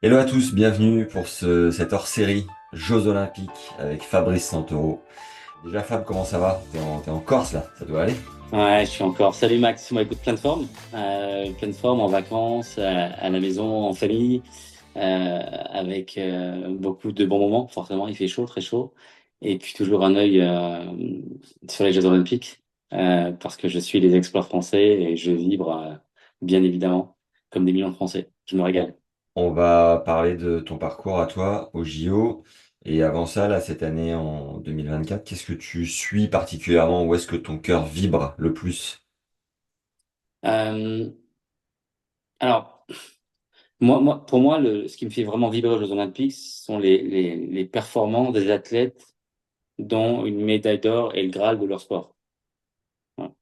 Hello à tous, bienvenue pour cette hors-série Jeux Olympiques avec Fabrice Santoro. Déjà Fab, comment ça va? T'es en Corse là, ça doit aller? Ouais, je suis encore. Salut Max, moi écoute, pleine forme en vacances, à la maison, en famille, avec beaucoup de bons moments. Forcément, il fait chaud, très chaud, et puis toujours un œil sur les Jeux Olympiques, parce que je suis les exploits français et je vibre bien évidemment comme des millions de Français. Je me On, régale. on va parler de ton parcours à toi au JO. Et avant ça, là, cette année en 2024, qu'est-ce que tu suis particulièrement? Où est-ce que ton cœur vibre le plus? Euh, alors, pour moi, ce qui me fait vraiment vibrer aux Jeux Olympiques, ce sont les performances des athlètes dont une médaille d'or est le Graal de leur sport. Voilà.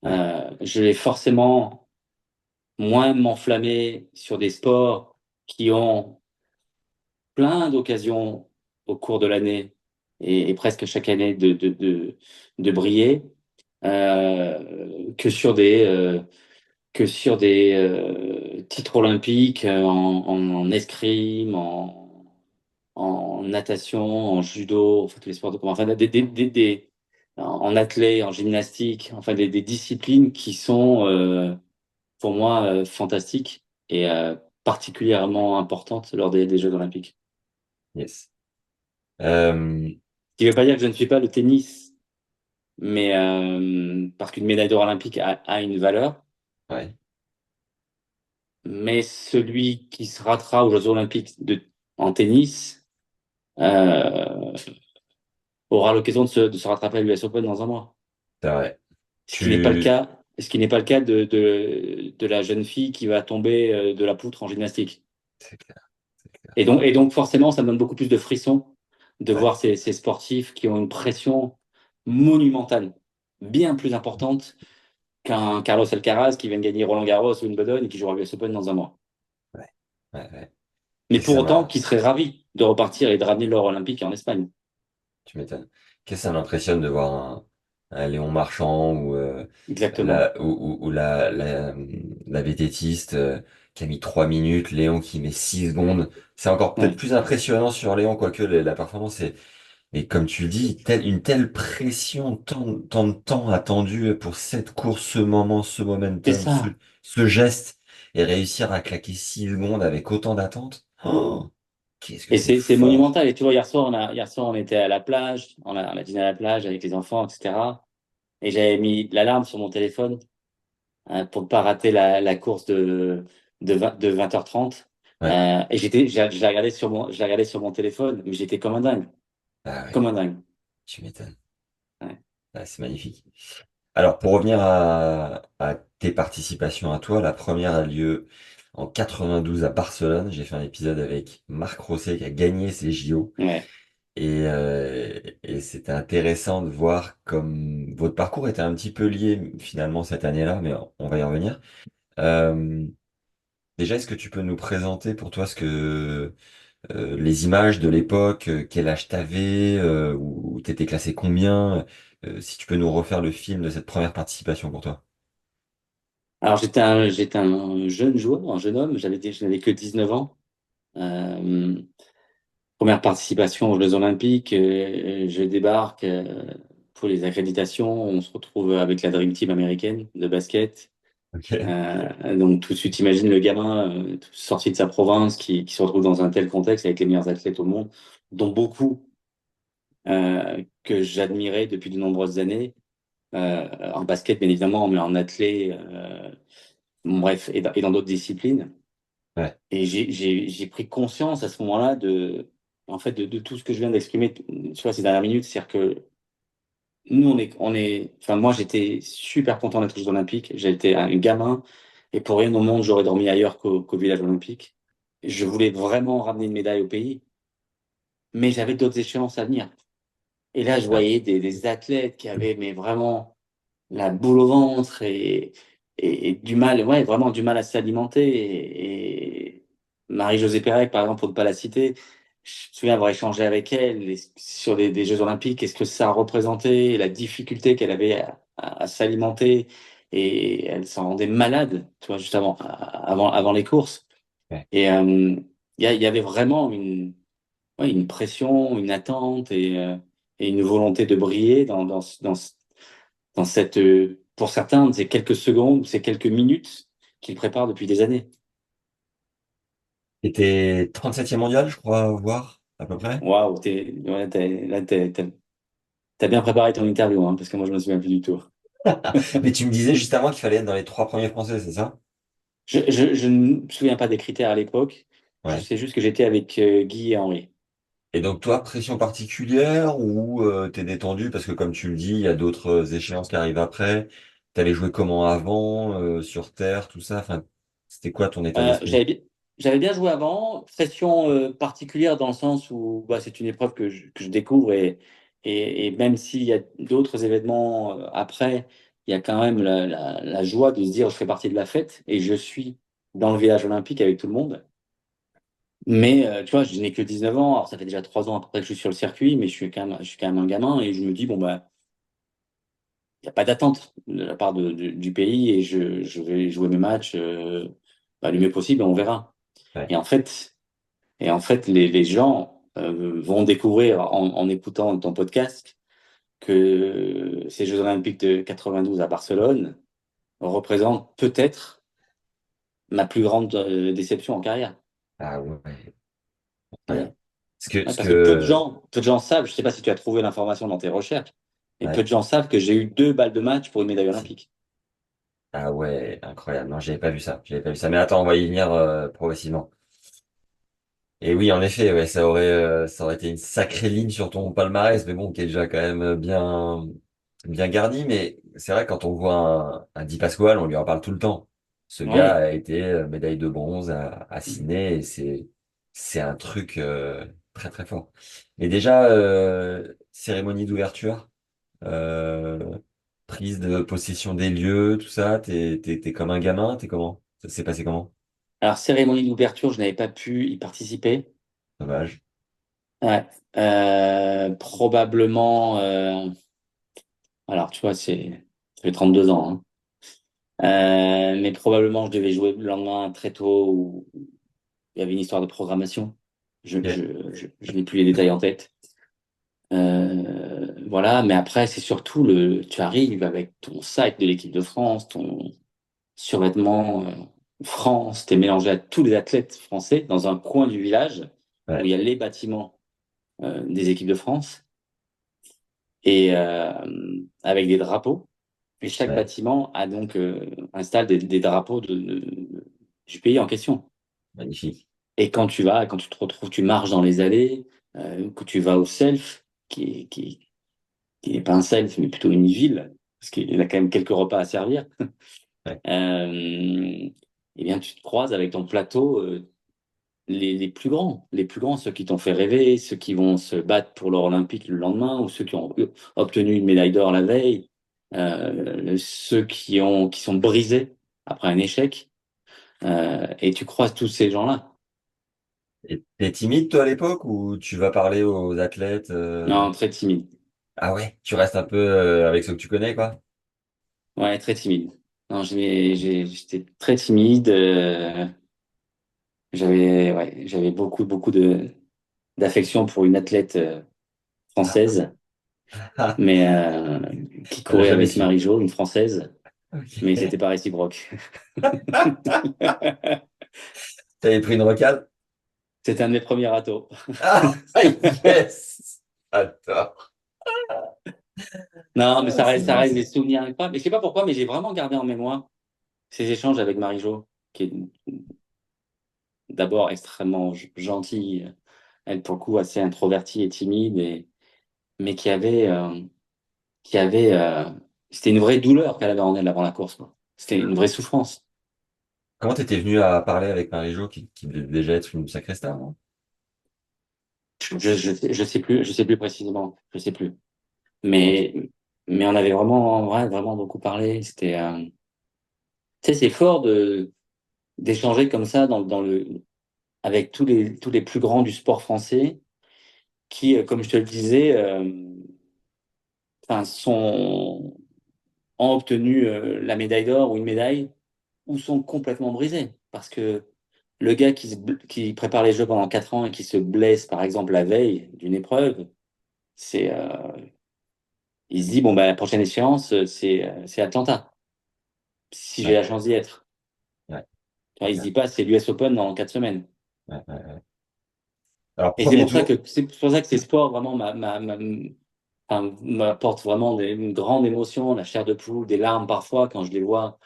Ouais, Je vais forcément moins m'enflammer sur des sports qui ont plein d'occasions au cours de l'année et presque chaque année de briller, que sur des titres olympiques en escrime, en natation, en judo, enfin tous les sports de combat, enfin en athlée, en gymnastique, enfin des disciplines qui sont pour moi fantastiques et particulièrement importantes lors des Jeux Olympiques. yes. Euh, Ce qui ne veut pas dire que je ne suis pas le tennis, mais parce qu'une médaille d'or olympique a une valeur, ouais, mais celui qui se ratera aux Jeux Olympiques en tennis euh, aura l'occasion de se rattraper à l'US Open dans un mois. c'est vrai. Ce qui n'est pas le Tu... cas, ce qui n'est pas le cas de la jeune fille qui va tomber de la poutre en gymnastique. C'est clair, c'est clair. Et donc forcément, ça me donne beaucoup plus de frissons de Ouais, voir ces sportifs qui ont une pression monumentale, bien plus importante qu'un Carlos Alcaraz qui vient de gagner Roland-Garros ou Wimbledon et qui jouera à l'US Open dans un mois. ouais, ouais, ouais. Mais Qu'est-ce que pour ça autant, m'a... qui serait ravi de repartir et de ramener l'or olympique en Espagne. Tu m'étonnes. Qu'est-ce que ça m'impressionne de voir un Léon Marchand ou, Exactement. la vététiste qui a mis 3 minutes, Léon qui met 6 secondes. C'est encore peut-être Ouais. plus impressionnant sur Léon, quoique la performance est, mais comme tu le dis, une telle pression, tant de temps attendu pour cette course, ce moment, ce C'est momentum, ça. ce geste, et réussir à claquer 6 secondes avec autant d'attente. Oh, qu'est-ce que Et c'est c'est fort. monumental. Et tu vois, hier soir, on était à la plage, on a dîné à la plage avec les enfants, etc. Et j'avais mis l'alarme sur mon téléphone pour ne pas rater la course de 20h30. Ouais, Et je l'ai regardé sur mon téléphone, mais j'étais comme un dingue, ah ouais, comme un dingue. tu m'étonnes. Ouais. Ah, c'est magnifique. Alors, pour revenir à tes participations à toi, la première a lieu en 92 à Barcelone. J'ai fait un épisode avec Marc Rosset qui a gagné ses JO. Ouais. Et c'était intéressant de voir comme votre parcours était un petit peu lié finalement cette année-là, mais on va y revenir. Euh, Déjà, est-ce que tu peux nous présenter pour toi les images de l'époque, quel âge t'avais, ou t'étais classé combien, si tu peux nous refaire le film de cette première participation pour toi. Alors j'étais un jeune joueur, un jeune homme, je n'avais que 19 ans. Euh, Première participation aux Jeux Olympiques, je débarque pour les accréditations, on se retrouve avec la Dream Team américaine de basket. Ok. Donc tout de suite, imagine le gamin sorti de sa province qui se retrouve dans un tel contexte avec les meilleurs athlètes au monde, dont beaucoup que j'admirais depuis de nombreuses années, en basket bien évidemment, mais en athlée, bon, bref, et dans d'autres disciplines. Ouais, Et j'ai pris conscience à ce moment-là en fait, de tout ce que je viens d'exprimer, tu vois, ces dernières minutes. C'est-à-dire que nous, enfin, moi, j'étais super content d'être aux Jeux Olympiques. J'étais un gamin et pour rien au monde, j'aurais dormi ailleurs qu'au village olympique. Je voulais vraiment ramener une médaille au pays, mais j'avais d'autres échéances à venir. Et là, je ouais, voyais des athlètes qui avaient, mais vraiment la boule au ventre et du mal, ouais, vraiment du mal à s'alimenter. Et Marie-Josée Pérec, par exemple, pour ne pas la citer, je me souviens avoir échangé avec elle sur des Jeux Olympiques, qu'est-ce que ça représentait, la difficulté qu'elle avait à s'alimenter, et elle s'en rendait malade, tu vois, juste avant les courses. ouais, Et, euh, il y avait vraiment ouais, une pression, une attente et une volonté de briller dans cette, pour certains, ces quelques secondes, ces quelques minutes qu'ils préparent depuis des années. C'était 37e mondial, je crois, voir, à peu près. Waouh, là, t'as bien préparé ton interview, hein, parce que moi, je me souviens plus du tout. Mais tu me disais juste avant qu'il fallait être dans les trois premiers français, c'est ça? Je ne me souviens pas des critères à l'époque. Je Ouais. sais juste que j'étais avec Guy et Henri. Et donc toi, pression particulière ou t'es détendu parce que comme tu le dis, il y a d'autres échéances qui arrivent après. T'allais jouer comment avant, sur terre, tout ça. Enfin, c'était quoi ton état Euh, d'esprit? j'avais, bi- J'avais bien joué avant. Pression particulière dans le sens où bah, c'est une épreuve que je découvre et même s'il y a d'autres événements après, il y a quand même la joie de se dire je fais partie de la fête et je suis dans le village olympique avec tout le monde. Mais tu vois, je n'ai que 19 ans. Alors ça fait déjà 3 ans à peu près que je suis sur le circuit, mais je suis quand même un gamin et je me dis bon bah il n'y a pas d'attente de la part du pays et je vais jouer mes matchs bah, le mieux possible et on verra. Ouais. Et en fait, les gens vont découvrir en écoutant ton podcast que ces Jeux Olympiques de 92 à Barcelone représentent peut-être ma plus grande déception en carrière. Ah ouais, incroyable. Ouais. Ouais, Ce parce que que, peu de gens savent, je ne sais pas si tu as trouvé l'information dans tes recherches, mais peu ouais. de gens savent que j'ai eu 2 balles de match pour une médaille olympique. Ah ouais, incroyable. Non, j'avais pas vu ça. J'avais pas vu ça. Mais attends, on va y venir progressivement. Et oui, en effet, ouais, ça aurait été une sacrée ligne sur ton palmarès, mais bon, qui est déjà quand même bien garni. Mais c'est vrai, quand on voit un Di Pasquale, on lui en parle tout le temps. Ce gars Oui. a été médaille de bronze à Sydney et c'est un truc très très fort. Mais déjà, cérémonie d'ouverture, euh, prise de possession des lieux, tout ça, t'es comme un gamin, t'es comment? Ça s'est passé comment? Alors, cérémonie d'ouverture, je n'avais pas pu y participer. Dommage. Ouais. Probablement. Alors, tu vois, ça fait 32 ans, hein. Mais probablement, je devais jouer le lendemain très tôt où il y avait une histoire de programmation. Ok. Je n'ai plus les détails en tête. Voilà, mais après, c'est surtout tu arrives avec ton sac de l'équipe de France, ton survêtement France, t'es mélangé à tous les athlètes français dans un coin du village où Ouais, il y a les bâtiments des équipes de France et avec des drapeaux. Et chaque ouais, bâtiment a donc installe des drapeaux du pays en question. magnifique. Et quand tu te retrouves, tu marches dans les allées, que tu vas au self, qui n'est pas un self, mais plutôt une ville, parce qu'il a quand même quelques repas à servir. Ouais, Eh bien, tu te croises avec ton plateau les plus grands, ceux qui t'ont fait rêver, ceux qui vont se battre pour l'or olympique le lendemain, ou ceux qui ont obtenu une médaille d'or la veille, ceux qui sont brisés après un échec, et tu croises tous ces gens-là. et t'es timide, toi, à l'époque, ou tu vas parler aux athlètes Non, très timide. Ah ouais, tu restes un peu avec ceux que tu connais, quoi. Ouais, très timide. Non, j'étais très timide. J'avais beaucoup d'affection pour une athlète française, Ah, mais qui on l'a courait jamais avec su. Marie-Jo, une française, mais c'était Ok. pas réciproque. T'avais pris une recale? C'était un de mes premiers râteaux. Ah, yes! Attends. Non, mais Ah, c'est ça bon, reste ça. des souvenirs incroyables. Mais je sais pas pourquoi, mais j'ai vraiment gardé en mémoire ces échanges avec Marie-Jo, qui est d'abord extrêmement gentille, elle pour le coup assez introvertie et timide, mais qui avait, c'était une vraie douleur qu'elle avait en elle avant la course, quoi. C'était une vraie souffrance. Comment t'étais venu à parler avec Marie-Jo, qui devait déjà être une sacrée star, non? Je sais plus précisément, je sais plus. Mais, mais on avait vraiment, ouais, vraiment beaucoup parlé. Tu sais, c'est fort d'échanger comme ça avec tous les plus grands du sport français qui, comme je te le disais, enfin, ont obtenu la médaille d'or ou une médaille ou sont complètement brisés. Parce que le gars qui prépare les jeux pendant 4 ans et qui se blesse, par exemple, la veille d'une épreuve, c'est, il se dit, bon, bah, la prochaine échéance, c'est Atlanta, si j'ai Ouais, la chance d'y être. ouais, Tu vois, c'est il se clair. dit pas, c'est l'US Open dans 4 semaines. Ouais, ouais, ouais. Alors, Et c'est premier pour ça que tour. ces sports vraiment enfin, m'apportent vraiment une grande émotion, la chair de poule, des larmes parfois quand je les vois,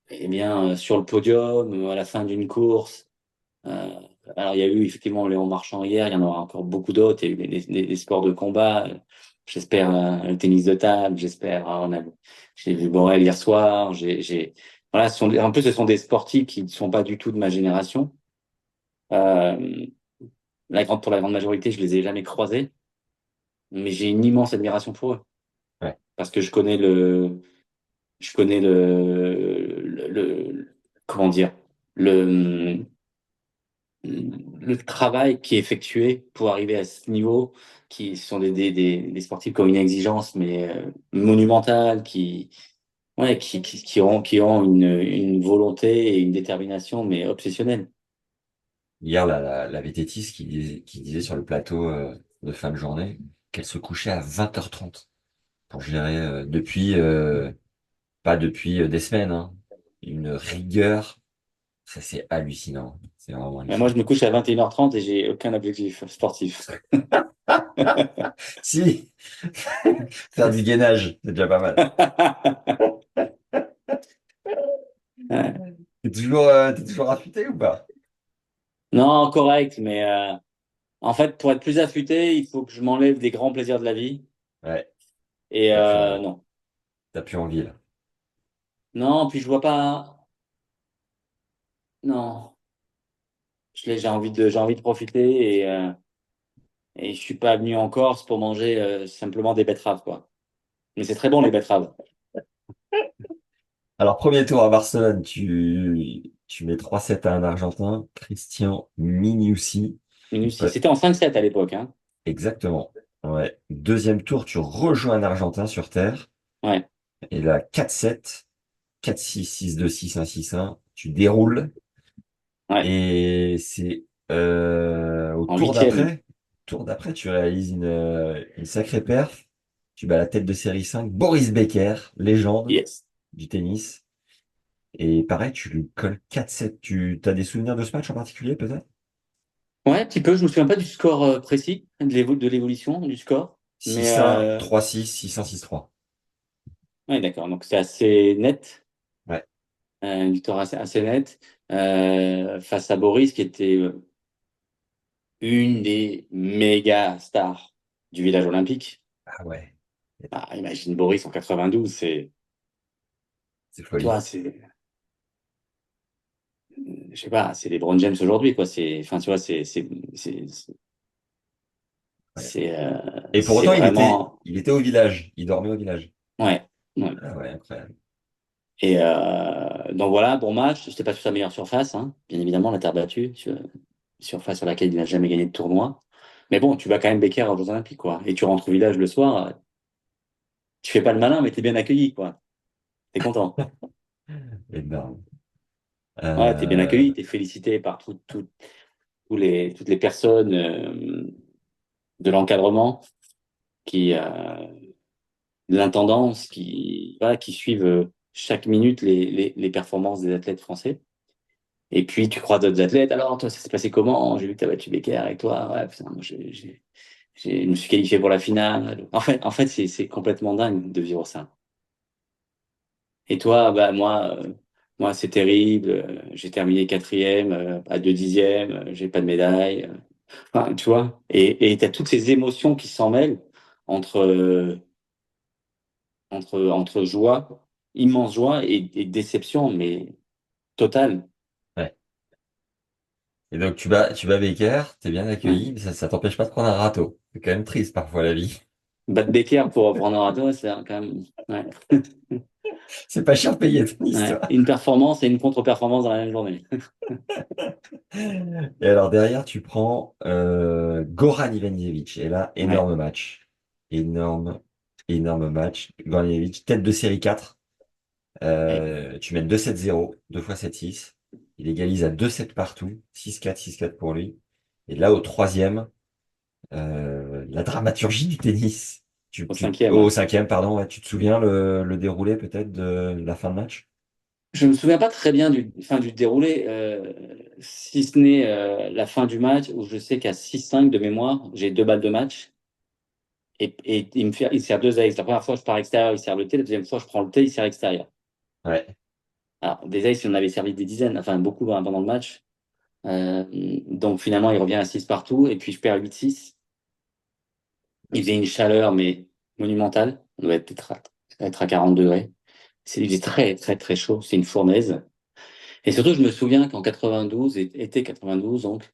eh bien, sur le podium, à la fin d'une course. Euh, alors, il y a eu effectivement Léon Marchand hier, il y en aura encore beaucoup d'autres. Il y a eu des sports de combat. J'espère le tennis de table, j'espère. J'ai vu Borel hier soir. Voilà, en plus, ce sont des sportifs qui ne sont pas du tout de ma génération. Euh, pour la grande majorité, je les ai jamais croisés, mais j'ai une immense admiration pour eux Ouais. parce que je connais comment dire, le, le travail qui est effectué pour arriver à ce niveau, qui sont des sportifs qui ont une exigence mais monumentale, ouais, qui ont une volonté et une détermination mais obsessionnelle. Hier, la vététiste qui disait sur le plateau de fin de journée qu'elle se couchait à 20h30 pour gérer pas depuis des semaines, hein, une rigueur. Ça, c'est hallucinant. C'est vraiment Mais moi, je hallucinant. me couche à 21h30 et j'ai aucun objectif sportif. Si, faire du gainage, c'est déjà pas mal. Ouais. T'es toujours affûté ou pas? Non, correct, mais en fait, pour être plus affûté, il faut que je m'enlève des grands plaisirs de la vie. Ouais, Et t'as non. plus envie là. Non, puis je vois pas. Non. J'ai envie de profiter et je suis pas venu en Corse pour manger simplement des betteraves, quoi. Mais c'est très bon, les betteraves. Alors, premier tour à Barcelone, tu mets 3-7 à un Argentin, Christian Miniucci. Minussi. Ouais, C'était en 5-7 à l'époque, hein. exactement. Ouais. Deuxième tour, tu rejoins un Argentin sur Terre. Ouais, Et là, 4-7, 4-6, 6-2, 6-1, 6-1. Tu déroules. ouais. Et c'est au En huitième. tour d'après, tu réalises une sacrée perf. Tu bats la tête de série 5, Boris Becker, légende Yes. du tennis. Et pareil, tu lui colles 4-7. Tu as des souvenirs de ce match en particulier, peut-être? Ouais, un petit peu. Je me souviens pas du score précis, de l'évolution du score. Mais 6-1, 3-6, 6-1, 6-3. ouais, d'accord. Donc c'est assez net. Ouais. Une victoire assez nette face à Boris, qui était une des méga stars du village olympique. Ah ouais, Ah, imagine Boris en 92, c'est tu folie. vois, je sais pas, c'est les LeBron James aujourd'hui, quoi. Enfin, tu vois, c'est, Ouais. Et pour c'est autant, vraiment, il était au village. Il dormait au village. ouais, ouais. Ah ouais, incroyable. Et donc voilà, bon match. C'était pas sur sa meilleure surface, hein. Bien évidemment, la terre battue, surface sur laquelle il n'a jamais gagné de tournoi. Mais bon, tu vas quand même Becker aux Jeux Olympiques, quoi. Et tu rentres au village le soir, tu fais pas le malin, mais t'es bien accueilli, quoi. T'es content. Énorme. Ouais, t'es bien Euh, accueilli, t'es félicité par toutes les personnes de l'encadrement de l'intendance voilà, qui suivent chaque minute les performances des athlètes français. Et puis, tu crois d'autres athlètes. Alors, toi, ça s'est passé comment? J'ai vu que tu as battu Becker avec toi. Ouais, putain, moi, je me suis qualifié pour la finale. En fait, c'est complètement dingue de vivre ça. Et toi, bah, moi, c'est terrible. J'ai terminé quatrième, à 2/10, j'ai pas de médaille. Enfin, tu vois, et tu as toutes ces émotions qui s'en mêlent entre, entre joie, immense joie et déception, mais totale. ouais. Et donc, tu bats Becker, t'es bien accueilli, Ouais. mais ça t'empêche pas de prendre un râteau. C'est quand même triste parfois la vie. Battre Becker pour prendre un râteau, c'est quand même. Ouais. C'est pas cher payé ton Ouais. histoire. Une performance et une contre-performance dans la même journée. Et alors derrière, tu prends Goran Ivanisevic. Et là, Ouais. énorme match. Énorme, énorme match. Goran Ivanisevic, tête de série 4. Ouais. Tu mènes 2-7-0, 2 fois 7-6. Il égalise à 2-7 partout, 6-4, 6-4 pour lui. Et là, au troisième, la dramaturgie du tennis. Au cinquième, Au ouais. cinquième, pardon, ouais, tu te souviens le déroulé peut-être de la fin de match? Je me souviens pas très bien du déroulé, si ce n'est la fin du match où je sais qu'à 6-5 de mémoire, j'ai deux balles de match et il sert deux aces. La première fois, je pars extérieur, il sert le T. La deuxième fois, je prends le T, il sert extérieur. Ouais, Alors, des aces, il en avait servi des dizaines, enfin beaucoup pendant le match. Euh, donc finalement, il revient à 6 partout et puis je perds 8-6. Il faisait une chaleur, mais monumentale. On doit être à 40 degrés. Il est très, très, très chaud. C'est une fournaise. Et surtout, je me souviens qu'en 92, été 92, donc,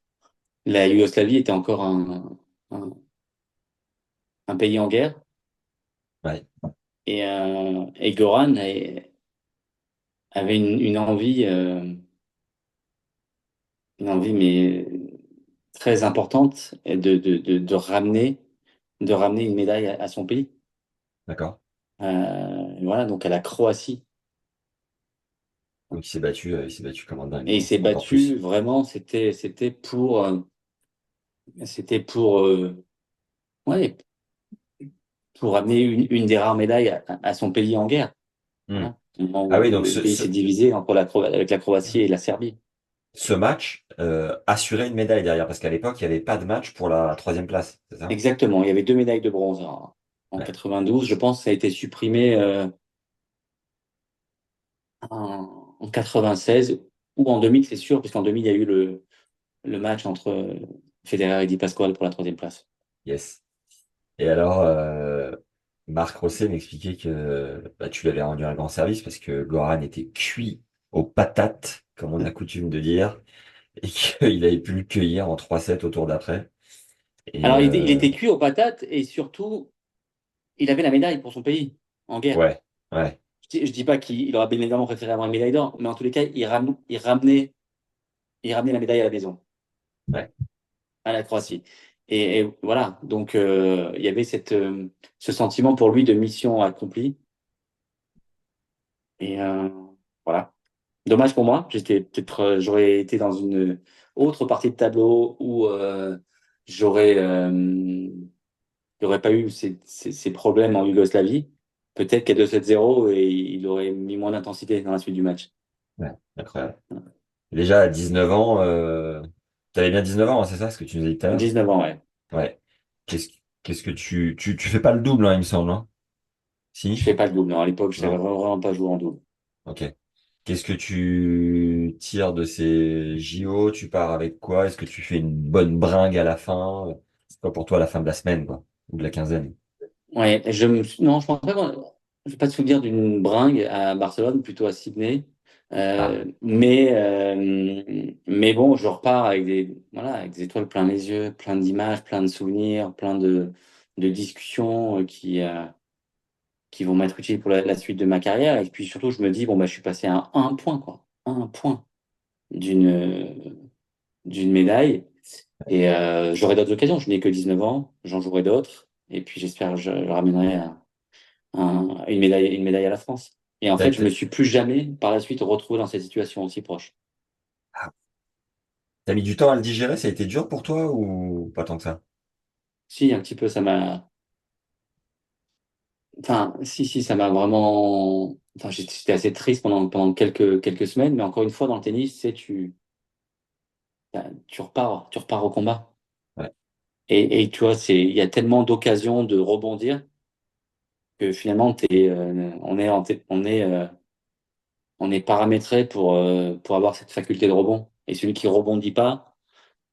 la Yougoslavie était encore un, un pays en guerre. ouais, Et Goran avait une envie, mais très importante de ramener une médaille à son pays. d'accord. Voilà, donc à la Croatie. Donc il s'est battu comme un dingue, Et il quoi. s'est Encore battu, plus. vraiment, c'était ouais, pour amener une des rares médailles à son pays en guerre. Hmm. Voilà. Au moment Ah oui, où donc le pays s'est divisé entre avec la Croatie et la Serbie. ce match assurait une médaille derrière, parce qu'à l'époque, il n'y avait pas de match pour la troisième place, c'est ça? Exactement. Il y avait deux médailles de bronze en Ouais. 92. Je pense que ça a été supprimé en 96 ou en 2000, c'est sûr, parce qu'en 2000, il y a eu le match entre Federer et Di Pasquale pour la troisième place. Yes. Et alors, Marc Rosset m'expliquait que bah, tu lui avais rendu un grand service parce que Goran était cuit aux patates, comme on a coutume de dire, et qu'il avait pu le cueillir en 3-7 au tour d'après. Et Alors, il était cuit aux patates et surtout, il avait la médaille pour son pays en guerre. ouais, ouais, Je dis pas qu'il aurait bien évidemment préféré avoir une médaille d'or, mais en tous les cas, il ramenait la médaille à la maison, ouais. à la Croatie. Et voilà, donc il y avait ce sentiment pour lui de mission accomplie. Et voilà. Dommage pour moi. J'aurais été dans une autre partie de tableau où j'aurais, il n'aurait pas eu ces problèmes en Yougoslavie. Peut-être qu'à 2-7-0, et il aurait mis moins d'intensité dans la suite du match. Ouais, incroyable. Déjà à 19 ans, t'avais bien 19 ans, hein, c'est ça ce que tu nous as dit tout à l'heure? 19 ans, ouais. Ouais. Qu'est-ce que tu fais pas le double, hein, il me semble, hein? Je Si? fais pas le double. Non, à l'époque, je savais Non. vraiment pas jouer en double. Ok. Qu'est-ce que tu tires de ces JO? Tu pars avec quoi? Est-ce que tu fais une bonne bringue à la fin? C'est quoi pour toi la fin de la semaine, quoi? Ou de la quinzaine? Ouais, non, je pense pas je n'ai pas de souvenir d'une bringue à Barcelone, plutôt à Sydney. Ah, Mais bon, je repars avec voilà, avec des étoiles plein les yeux, plein d'images, plein de souvenirs, plein de discussions qui vont m'être utiles pour la suite de ma carrière. Et puis surtout, je me dis, bon, bah, je suis passé à un point, quoi. Un point d'une médaille. Et j'aurai d'autres occasions. Je n'ai que 19 ans, j'en jouerai d'autres. Et puis j'espère que je ramènerai une médaille à la France. Et en t'as, fait, je me t'as- suis plus jamais, par la suite, retrouvé dans cette situation aussi proche. ah, t'as mis du temps à le digérer? Ça a été dur pour toi ou pas tant que ça? Si, un petit peu, ça m'a. Enfin, si, ça m'a vraiment. Enfin, j'étais assez triste pendant quelques semaines, mais encore une fois, dans le tennis, tu repars au combat. Ouais. Et tu vois, il y a tellement d'occasions de rebondir que finalement, on est paramétré pour avoir cette faculté de rebond. Et celui qui rebondit pas,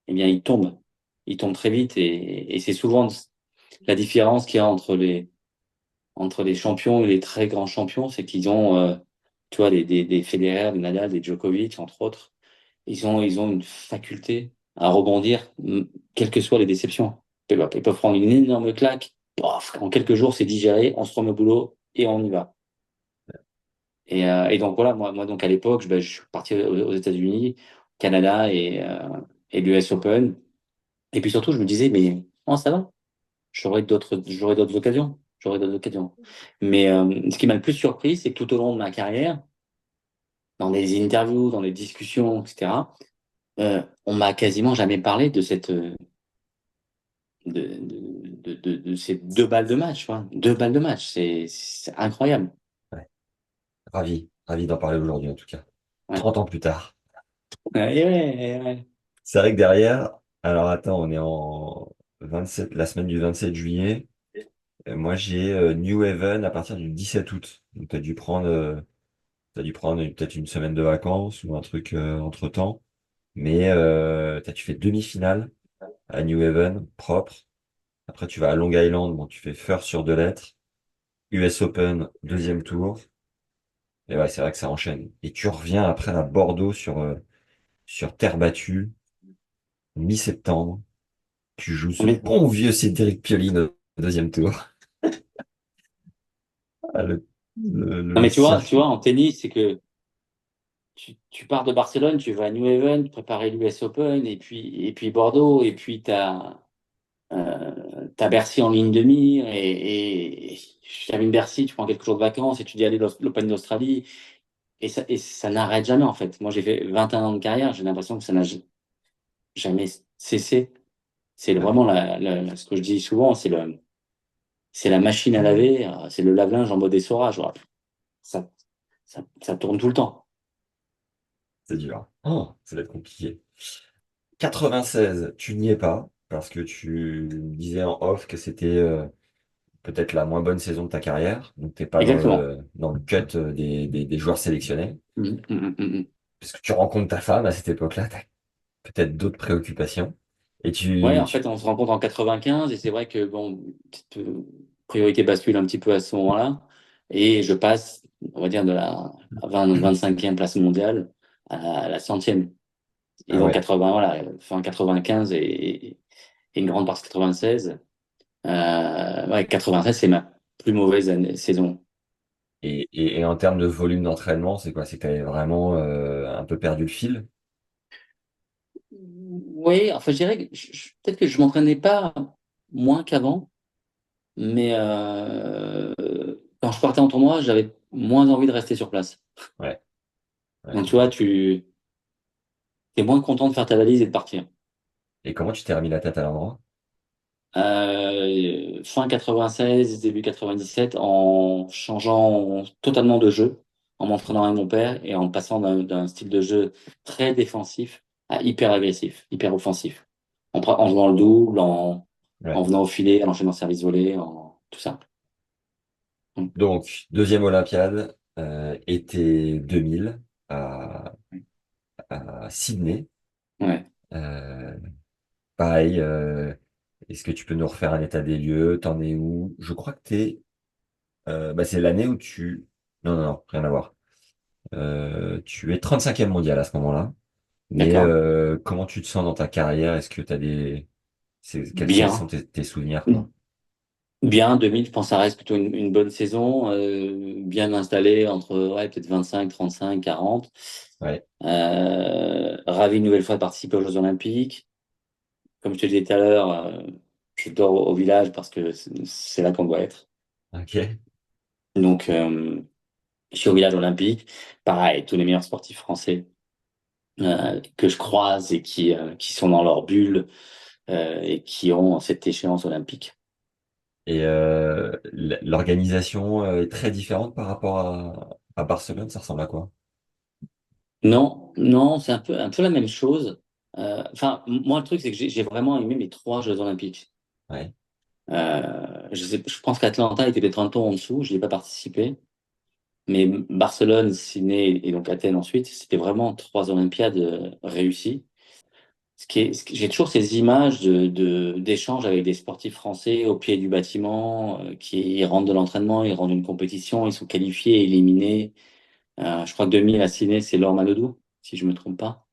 eh bien, il tombe. Il tombe très vite et c'est souvent la différence qu'il y a entre les champions et les très grands champions, c'est qu'ils ont, tu vois, des Federer, des Nadal, des Djokovic, entre autres, ils ont une faculté à rebondir, quelles que soient les déceptions. Ils peuvent prendre une énorme claque, paf, en quelques jours, c'est digéré, on se remet au boulot et on y va. Et donc voilà, moi donc à l'époque, je suis parti aux États-Unis, au Canada et l'US Open. Et puis surtout, je me disais, mais oh, ça va, j'aurai d'autres occasions. j'aurai d'autres occasions. Mais ce qui m'a le plus surpris, c'est que tout au long de ma carrière, dans des interviews, dans des discussions, etc., on m'a quasiment jamais parlé de de ces 2 balles de match, tu vois. 2 balles de match, c'est incroyable. Ouais. Ravi d'en parler aujourd'hui en tout cas. Ouais. 30 ans plus tard. Ouais, ouais, ouais. C'est vrai que derrière, alors attends, on est en 27, la semaine du 27 juillet. Moi, j'ai New Haven à partir du 17 août. Donc, t'as dû prendre peut-être une semaine de vacances ou un truc entre-temps. Mais tu fais demi-finale à New Haven, propre. Après, tu vas à Long Island, bon, tu fais First sur 2 lettres. US Open, deuxième tour. Et ouais, c'est vrai que ça enchaîne. Et tu reviens après à Bordeaux sur terre battue, mi-septembre. Tu joues ce Mais, bon vieux Cédric Pioline au deuxième tour. Ah, non, le mais tu vois, circuit. en tennis, c'est que tu pars de Barcelone, tu vas à New Haven, préparer l'US Open, et puis Bordeaux, et puis t'as Bercy en ligne de mire, et je termine Bercy, tu prends quelques jours de vacances, et tu dis aller l'Open d'Australie, et ça n'arrête jamais, en fait. Moi, j'ai fait 21 ans de carrière, j'ai l'impression que ça n'a jamais cessé. C'est Ouais, vraiment ce que je dis souvent, c'est la machine à laver, c'est le lave-linge en mode essorage. Voilà. Ça, ça tourne tout le temps. c'est dur. Oh, ça va être compliqué. 96, tu n'y es pas, parce que tu disais en off que c'était peut-être la moins bonne saison de ta carrière. Donc, t'es pas Exactement. dans le cut des joueurs sélectionnés. Mhm, mhm, mhm. Parce que tu rencontres ta femme à cette époque-là, t'as peut-être d'autres préoccupations. Et Ouais, en fait, on se rencontre en 95 et c'est vrai que bon, petite priorité bascule un petit peu à ce moment-là. Et je passe, on va dire, de la 25e place mondiale à la 100e. Et Ah donc ouais. 80, voilà, fin 95 et une grande partie 96. Ouais, 96, c'est ma plus mauvaise saison. Et en termes de volume d'entraînement, c'est quoi? C'est que t'avais vraiment un peu perdu le fil? Oui, enfin, je dirais que peut-être que je m'entraînais pas moins qu'avant, mais quand je partais en tournoi, j'avais moins envie de rester sur place. Ouais, ouais, je Donc, tu vois, comprends. tu es moins content de faire ta valise et de partir. Et comment tu t'es remis la tête à l'endroit? Fin 96, début 97, en changeant totalement de jeu, en m'entraînant avec mon père et en passant d'un style de jeu très défensif à hyper agressif, hyper offensif. En jouant le double, en Ouais. venant au filet, en enchaînant service volé, en tout ça. Mm. Donc, deuxième Olympiade, été 2000 à, à Sydney. Ouais, Euh, Pareil, est-ce que tu peux nous refaire un état des lieux? T'en es où? Je crois que bah, c'est l'année où tu... Non, non, non, rien à voir. Tu es 35e mondial à ce moment-là. Mais d'accord. comment tu te sens dans ta carrière? Est-ce que tu as quels sont Bien. tes souvenirs, quoi? Bien, 2000, je pense que ça reste plutôt une bonne saison, bien installé entre ouais, peut-être 25, 35, 40. Ouais, Ravi une nouvelle fois de participer aux Jeux Olympiques. Comme je te disais tout à l'heure, je dors au village parce que c'est là qu'on doit être. ok. Donc, je suis au village olympique. Pareil, tous les meilleurs sportifs français que je croise et qui sont dans leur bulle et qui ont cette échéance olympique. Et l'organisation est très différente par rapport à Barcelone, ça ressemble à quoi? Non, non, c'est un peu la même chose. Enfin, moi, le truc, c'est que j'ai vraiment aimé mes 3 Jeux olympiques. Ouais, Je pense qu'Atlanta était peut-être un ton en dessous, je n'y ai pas participé. Mais Barcelone, Sydney et donc Athènes ensuite, c'était vraiment 3 Olympiades réussies. J'ai toujours ces images d'échanges avec des sportifs français au pied du bâtiment qui rentrent de l'entraînement, ils rentrent d'une compétition, ils sont qualifiés, éliminés. Je crois que 2000 à Sydney, c'est Laure Manodou, si je me trompe pas.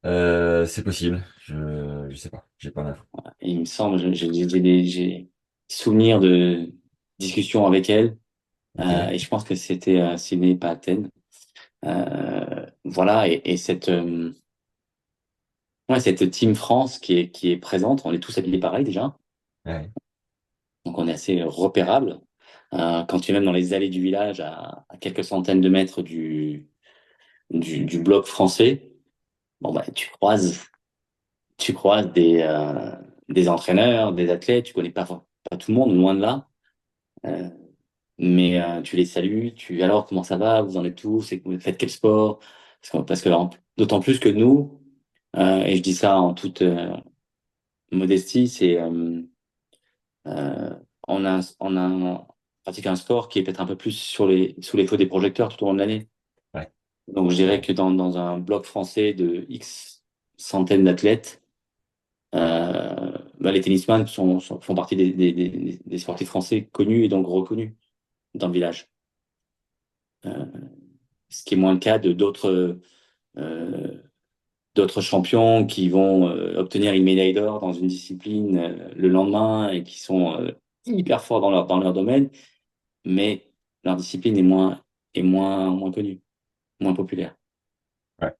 c'est possible. Je sais pas, j'ai pas l'info. Et il me semble, j'ai souvenir de discussions avec elle. Ok. Et je pense que c'était Sydney, pas Athènes. Voilà, et ouais, cette team France qui est présente, on est tous habillés pareil déjà. Ouais. Donc on est assez repérable. Quand tu es même dans les allées du village, à quelques centaines de mètres du bloc français, bon, bah, tu croises des entraîneurs, des athlètes, tu connais pas tout le monde, loin de là. Euh, mais tu les salues, alors comment ça va, vous en êtes tous, et vous faites quel sport? D'autant plus que nous, et je dis ça en toute modestie, euh, on a pratiqué un sport qui est peut-être un peu plus sous les feux des projecteurs tout au long de l'année. Ouais, Donc je dirais forcément. que dans un bloc français de X centaines d'athlètes, bah, les tennisman font partie des sportifs français connus et donc reconnus dans le village. Euh, Ce qui est moins le cas de euh, d'autres champions qui vont obtenir une médaille d'or dans une discipline le lendemain et qui sont hyper forts dans leur domaine, mais leur discipline est moins connue, moins populaire. Ouais.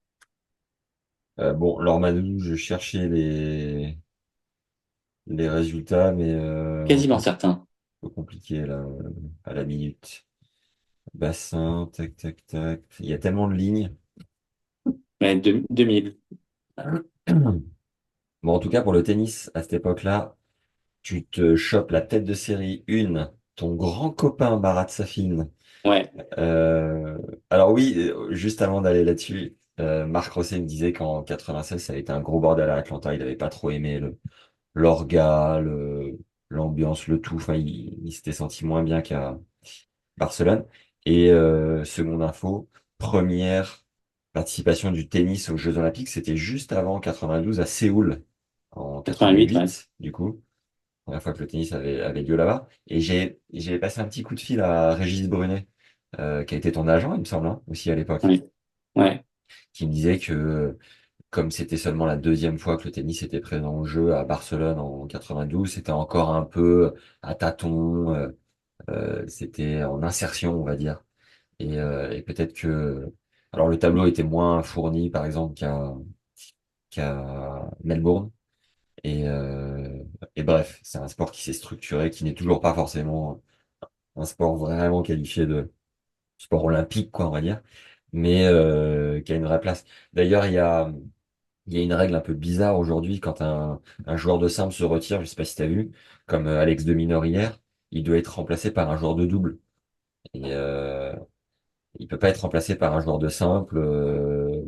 Bon, alors Manu, je cherchais les résultats, mais un Quasiment certain. peu compliqué là, à la minute. Bassin, tac, tac, tac. Il y a tellement de lignes. Mais 2000, Bon, en tout cas, pour le tennis, à cette époque-là, tu te chopes la tête de série 1, ton grand copain Marat Safin. ouais, Euh, alors oui, juste avant d'aller là-dessus, Marc Rosset me disait qu'en 96, ça avait été un gros bordel à Atlanta. Il n'avait pas trop aimé l'orga, l'ambiance, le tout. Enfin, il s'était senti moins bien qu'à Barcelone. Et seconde info, première participation du tennis aux Jeux Olympiques, c'était juste avant 92 à Séoul, en 88, ouais. 88, du coup. Première fois que le tennis avait lieu là-bas. Et j'avais passé un petit coup de fil à Régis Brunet, qui a été ton agent, il me semble, hein, aussi à l'époque, Ouais, ouais, qui me disait que comme c'était seulement la deuxième fois que le tennis était présent au jeu à Barcelone en 92, c'était encore un peu à tâtons, c'était en insertion, on va dire. Et peut-être que, alors le tableau était moins fourni, par exemple, qu'à Melbourne. Et, euh, et bref, c'est un sport qui s'est structuré, qui n'est toujours pas forcément un sport vraiment qualifié de sport olympique, quoi, on va dire, mais qui a une vraie place. D'ailleurs, il y a une règle un peu bizarre aujourd'hui quand un joueur de simple se retire, je sais pas si tu as vu, comme Alex de Minaur hier, il doit être remplacé par un joueur de double. Et il peut pas être remplacé par un joueur de simple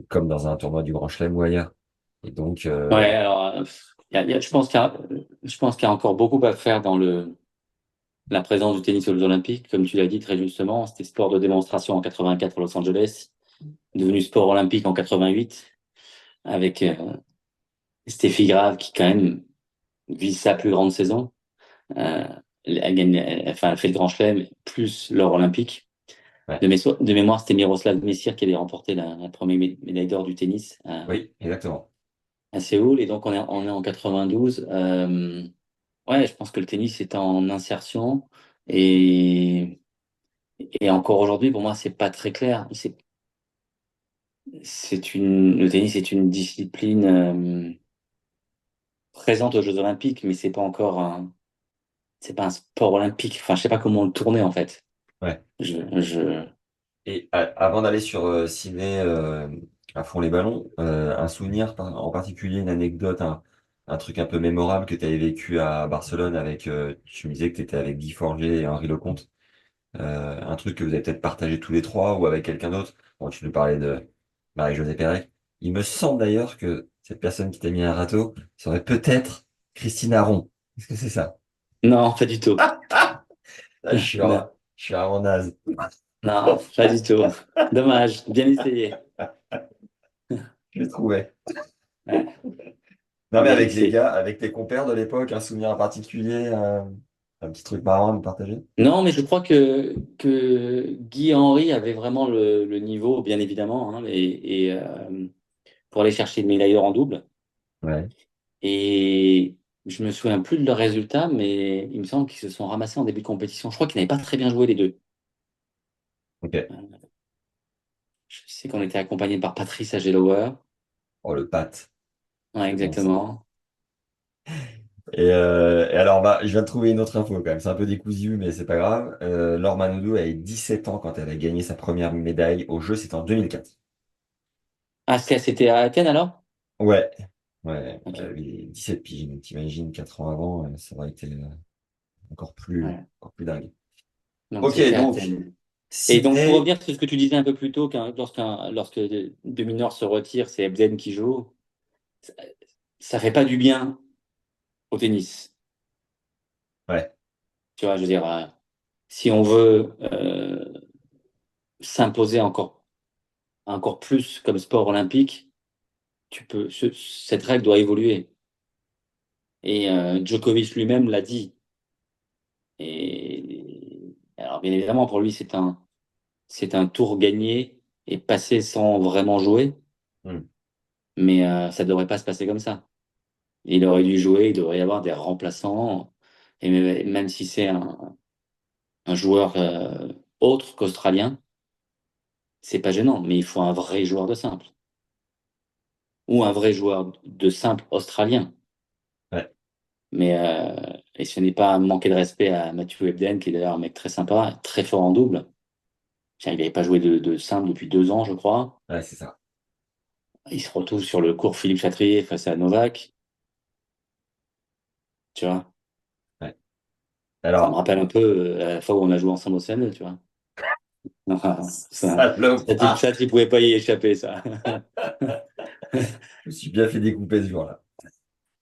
comme dans un tournoi du Grand Chelem ou ailleurs. Et donc, ouais. Alors, je pense qu'il y a encore beaucoup à faire dans la présence du tennis aux Jeux Olympiques. Comme tu l'as dit très justement, c'était sport de démonstration en 84 à Los Angeles, devenu sport olympique en 88, avec Steffi Graf qui quand même vise sa plus grande saison. Euh, elle fait le Grand Chelem plus l'or olympique. ouais, De mémoire, c'était Miroslav Messir qui avait remporté la première médaille d'or du tennis oui, exactement. à Séoul. Et donc, on est en 92. Ouais, je pense que le tennis est en insertion. Et, et encore aujourd'hui, pour moi, c'est pas très clair. Le tennis est une discipline présente aux Jeux Olympiques, mais c'est pas un sport olympique. Enfin, je sais pas comment le tourner, en fait. Ouais. Je... Et avant d'aller sur Ciné à fond les ballons, un souvenir en particulier, une anecdote, un truc un peu mémorable que tu avais vécu à Barcelone avec, tu me disais que tu étais avec Guy Forget et Henri Lecomte, un truc que vous avez peut-être partagé tous les trois ou avec quelqu'un d'autre. Bon, tu nous parlais de Marie-Josée Pérec. Il me semble d'ailleurs que cette personne qui t'a mis un râteau serait peut-être Christine Aron. Est-ce que c'est ça? Non, pas du tout. Là, Non, je suis vraiment naze. non, pas du tout. Dommage, bien essayé. Je l'ai trouvé. Ouais, Non, mais bien avec les essayé. gars, avec tes compères de l'époque, un souvenir en particulier, un petit truc marrant à nous partager? Non, mais je crois que Guy Henry avait vraiment le niveau, bien évidemment, hein, pour aller chercher une médaille d'or en double. Ouais, Et je me souviens plus de leurs résultats, mais il me semble qu'ils se sont ramassés en début de compétition. Je crois qu'ils n'avaient pas très bien joué les deux. ok. Je sais qu'on était accompagné par Patrice Agelower. Oh, le pâte, Ouais, c'est bon ça. exactement. Et alors, bah, je viens de trouver une autre info quand même. C'est un peu décousu, mais c'est pas grave. Laure Manodou avait 17 ans quand elle a gagné sa première médaille au jeu. C'était en 2004. Ah, c'était à Athènes alors? Ouais, ouais. Ok. Oui, 17 piges. Donc, t'imagines, 4 ans avant, ça aurait été Ouais. encore plus dingue. Donc Ok, c'était à donc, Athènes. Et donc pour Sydney. revenir sur ce que tu disais un peu plus tôt, lorsque De Minaur se retire, c'est Ebden qui joue, ça, ça fait pas du bien au tennis. Ouais. Tu vois, je veux dire, si on veut s'imposer encore plus comme sport olympique, cette règle doit évoluer. Et Djokovic lui-même l'a dit. Et alors, bien évidemment, pour lui, c'est un tour gagné et passé sans vraiment jouer. Hmm. Mais ça ne devrait pas se passer comme ça. Il aurait dû jouer, il devrait y avoir des remplaçants. Et même si c'est un joueur autre qu'australien, c'est pas gênant. Mais il faut un vrai joueur de simple. Ou un vrai joueur de simple australien. Ouais. Mais et ce n'est pas manquer de respect à Mathieu Ebden, qui est d'ailleurs un mec très sympa, très fort en double. Tiens, il n'avait pas joué de simple depuis 2 ans, je crois. Ouais, c'est ça. Il se retrouve sur le court Philippe Chatrier face à Novak. Tu vois, Ouais. ça me Alors, rappelle un peu la fois où on a joué ensemble au CN2, tu vois. Enfin, salopard. ça, tu pouvais pas y échapper, ça. Je me suis bien fait découper ce jour-là.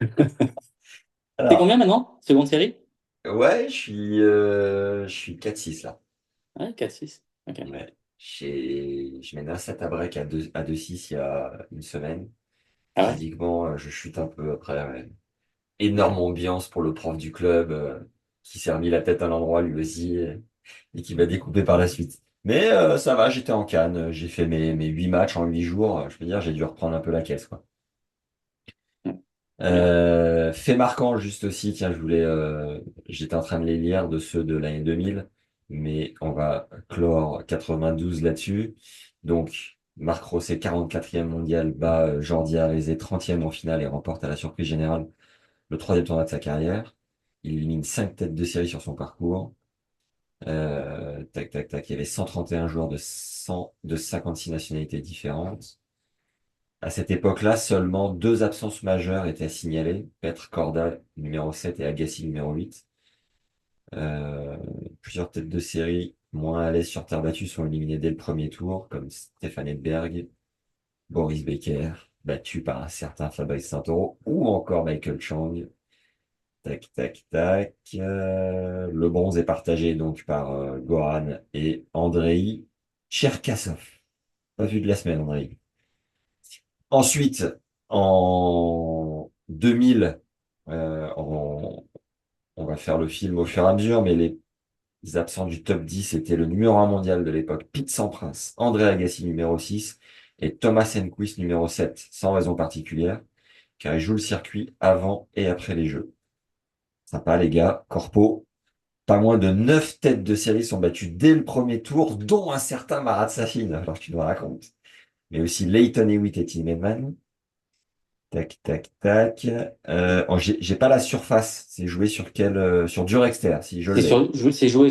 T'es Alors, combien maintenant? Seconde série? ouais, je suis 4-6 là. Ouais, 4-6. Ok. Ouais. Je mène un set à break à 2-6 il y a une semaine. Ah ouais? Physiquement, je chute un peu après. Ouais. Énorme Ouais. ambiance pour le prof du club qui s'est remis la tête à l'endroit lui aussi et qui m'a découpé par la suite. Mais ça va, j'étais en Cannes, j'ai fait mes 8 matchs en 8 jours. Je veux dire, j'ai dû reprendre un peu la caisse, quoi. Ouais. Très bien. Fait marquant juste aussi, tiens, j'étais en train de les lire de ceux de l'année 2000, mais on va clore 92 là-dessus. Donc, Marc Rosset, 44e mondial, bat Jordi Arezé, 30e en finale et remporte à la surprise générale le troisième tournoi de sa carrière. Il élimine 5 têtes de série sur son parcours. Tac, tac, tac. Il y avait 131 joueurs de 56 nationalités différentes. À cette époque-là, seulement deux absences majeures étaient à signaler. Petr Korda, numéro 7, et Agassi, numéro 8. Euh, Plusieurs têtes de série moins à l'aise sur terre battue sont éliminées dès le premier tour, comme Stefan Edberg, Boris Becker, battu par un certain Fabrice Santoro, ou encore Michael Chang. Tac, tac, tac. Le bronze est partagé donc par Goran et Andrei Cherkassov. Pas vu de la semaine, Andrei. Ensuite, en 2000, on va faire le film au fur et à mesure, mais les absents du top 10 étaient le numéro 1 mondial de l'époque, Pete Sampras, André Agassi numéro 6 et Thomas Enquist numéro 7, sans raison particulière, car ils jouent le circuit avant et après les Jeux. Sympa les gars, corpo. Pas moins de 9 têtes de série sont battues dès le premier tour, dont un certain Marat Safin, alors tu nous racontes. Mais aussi Leighton Hewitt et Tim Edman. Tac, tac, tac. J'ai pas la surface. C'est joué sur sur dur externe, si je l'ai. C'est joué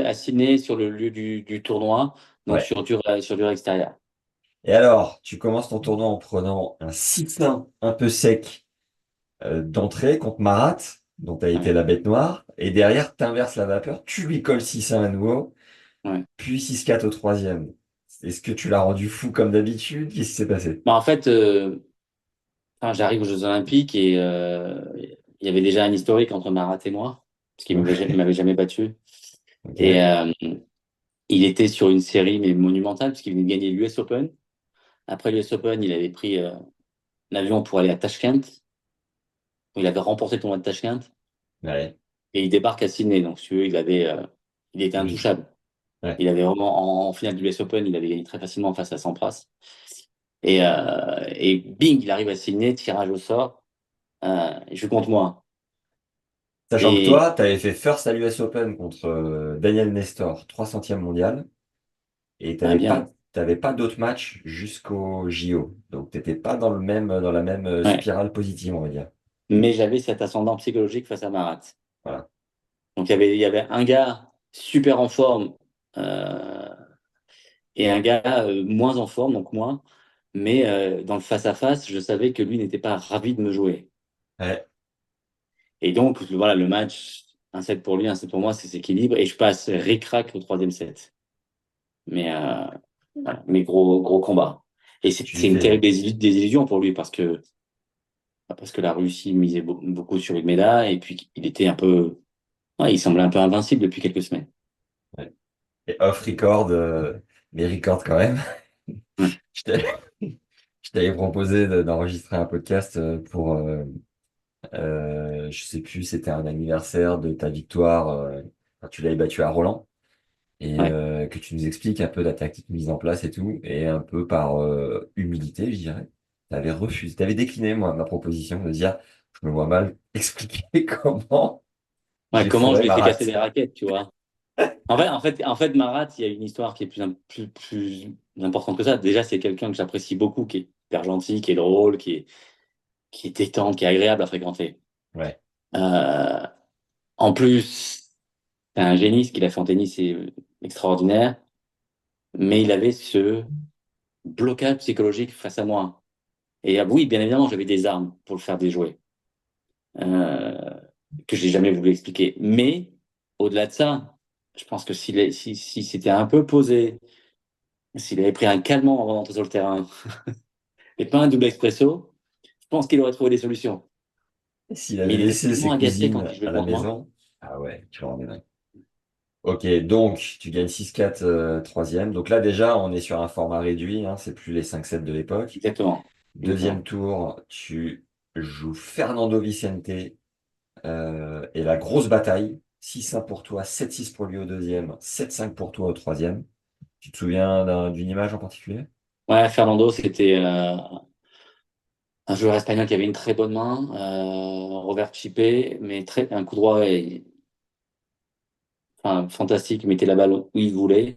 à Sydney sur le lieu du tournoi, donc Ouais. sur dur extérieur. Et alors, tu commences ton tournoi en prenant un 6-1 un peu sec d'entrée contre Marat, dont tu as été Ouais, la bête noire. Et derrière, tu inverses la vapeur, tu lui colles 6-1 à nouveau, ouais. puis 6-4 au troisième. Est-ce que tu l'as rendu fou comme d'habitude? Qu'est-ce qui s'est passé? Bah, en fait, enfin, j'arrive aux Jeux Olympiques et il y avait déjà un historique entre Marat et moi, parce qu'il il Ouais. m'avait jamais battu. Et Ok. il était sur une série mais monumentale, parce qu'il venait de gagner l'US Open. Après l'US Open, il avait pris l'avion pour aller à Tashkent, où il avait remporté le tournoi de Tashkent, Ouais. et il débarque à Sydney. Donc, si tu veux, il était Oui. intouchable. Ouais. Il avait vraiment, en finale du US Open, il avait gagné très facilement face à Sampras. Et bing, il arrive à Sydney, tirage au sort, il joue contre moi. Sachant que Et toi, tu avais fait first à l'US Open contre Daniel Nestor, 300e mondial, et ah, bien, t'avais pas d'autres matchs jusqu'au JO. Donc, t'étais pas dans la même ouais. spirale positive, on va dire. mais j'avais cet ascendant psychologique face à Marat. Voilà. Donc il y avait un gars super en forme et un gars moins en forme, donc moi. Mais dans le face-à-face, je savais que lui n'était pas ravi de me jouer. Ouais. Et donc, voilà, le match, un set pour lui, un set pour moi, c'est s'équilibre. Et je passe ric-rac au troisième set. Mais, voilà, mais gros, gros combat. Et Tu c'est une terrible étais, désillusion pour lui parce que la Russie misait beaucoup sur une médaille et puis il était un peu, ouais, il semblait un peu invincible depuis quelques semaines. ouais. Et off record, mais record quand même. Ouais, Je t'avais je t'avais proposé d'enregistrer un podcast pour, je sais plus, c'était un anniversaire de ta victoire quand tu l'avais battu à Roland et ouais, que tu nous expliques un peu la tactique mise en place et tout et un peu par humilité, je dirais. T'avais refusé, t'avais décliné moi ma proposition de dire je me vois mal expliquer comment ouais, j'ai comment je fourré lui ai ma fait casser rate. des raquettes, tu vois. En fait, Marat, il y a une histoire qui est plus importante que ça. Déjà, c'est quelqu'un que j'apprécie beaucoup, qui est hyper gentil, qui est drôle, qui est détente, qui est agréable à fréquenter. Ouais, Euh, En plus, c'est un génie, ce qu'il a fait en tennis, c'est extraordinaire. Mais il avait ce blocage psychologique face à moi. Et oui, bien évidemment, j'avais des armes pour le faire déjouer, euh, que j'ai jamais voulu expliquer. Mais au-delà de ça, je pense que si c'était un peu posé, s'il avait pris un calmant avant d'entrer sur le terrain et pas un double expresso, je pense qu'il aurait trouvé des solutions. s'il Mais avait il était laissé tellement ses agacé quand il cousines jouait à la contre moi. maison, ah ouais, tu l'en es dingue. Ok, donc tu gagnes 6-4 troisième. Donc là déjà, on est sur un format réduit, hein, c'est plus les 5-7 de l'époque. Exactement. Deuxième Exactement. tour, tu joues Fernando Vicente et la grosse bataille. 6-1 pour toi, 7-6 pour lui au deuxième, 7-5 pour toi au troisième. Tu te souviens d'une image en particulier? Ouais, Fernando, c'était un joueur espagnol qui avait une très bonne main, Robert Chippé, mais un coup droit enfin, fantastique, il mettait la balle où il voulait,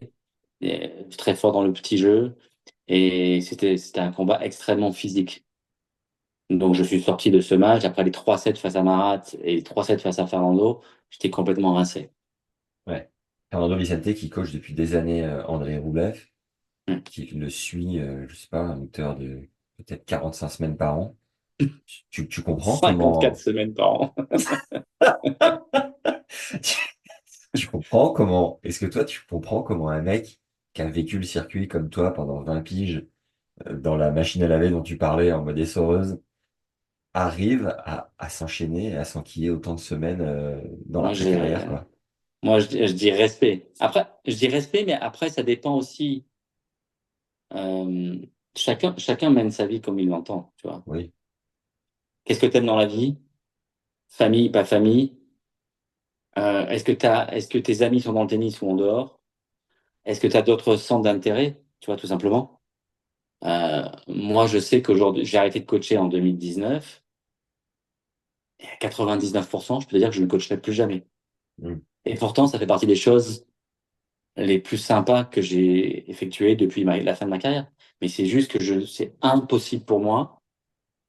et très fort dans le petit jeu, et c'était un combat extrêmement physique. Donc je suis sorti de ce match, après les 3 sets face à Marat et les 3 sets face à Fernando, j'étais complètement rincé. Ouais. Fernando Vicente qui coach depuis des années André Roublev, Hmm. qui le suit, je sais pas, à hauteur de peut-être 45 semaines par an. Tu comprends 54 comment semaines par an. tu comprends comment est-ce que toi tu comprends comment un mec qui a vécu le circuit comme toi pendant 20 piges dans la machine à laver dont tu parlais en mode essoreuse arrive à s'enchaîner, à s'enquiller autant de semaines dans Moi, l'après-carrière je, quoi. moi, je dis respect. Après, je dis respect, mais après, ça dépend aussi. euh, chacun mène sa vie comme il l'entend, tu vois. Oui. Qu'est-ce que tu aimes dans la vie? Famille, pas famille? Est-ce que tes amis sont dans le tennis ou en dehors? Est-ce que tu as d'autres centres d'intérêt? Tu vois, tout simplement. Moi, je sais qu'aujourd'hui, j'ai arrêté de coacher en 2019 et à 99%, je peux te dire que je ne coacherai plus jamais. Mm. Et pourtant, ça fait partie des choses les plus sympas que j'ai effectuées depuis la fin de ma carrière. Mais c'est juste que c'est impossible pour moi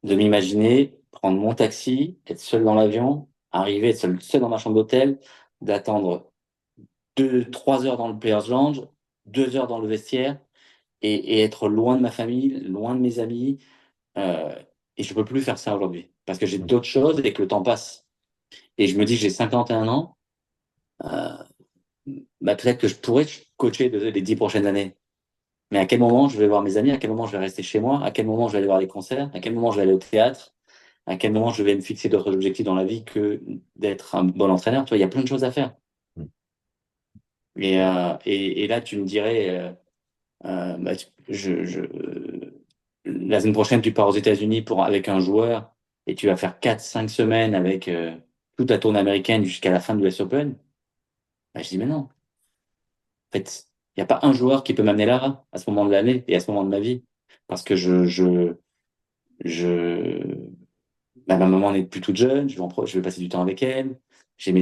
de m'imaginer prendre mon taxi, être seul dans l'avion, arriver, être seul dans ma chambre d'hôtel, d'attendre 3 heures dans le Players Lounge, 2 heures dans le vestiaire et être loin de ma famille, loin de mes amis. euh, et je peux plus faire ça aujourd'hui parce que j'ai Mm. d'autres choses et que le temps passe. Et je me dis que j'ai 51 ans, euh, bah, peut-être que je pourrais coacher les 10 prochaines années. Mais à quel moment je vais voir mes amis? À quel moment je vais rester chez moi? À quel moment je vais aller voir les concerts? À quel moment je vais aller au théâtre? À quel moment je vais me fixer d'autres objectifs dans la vie que d'être un bon entraîneur? Tu vois, il y a plein de choses à faire. Mm. Et là, tu me dirais, bah, la semaine prochaine, tu pars aux États-Unis avec un joueur et tu vas faire 4, 5 semaines avec toute la tournée américaine jusqu'à la fin de l'US Open. Bah, je dis, mais non. En fait, il n'y a pas un joueur qui peut m'amener là, à ce moment de l'année et à ce moment de ma vie. Parce que je, bah, ma maman n'est plus toute jeune, je vais passer du temps avec elle.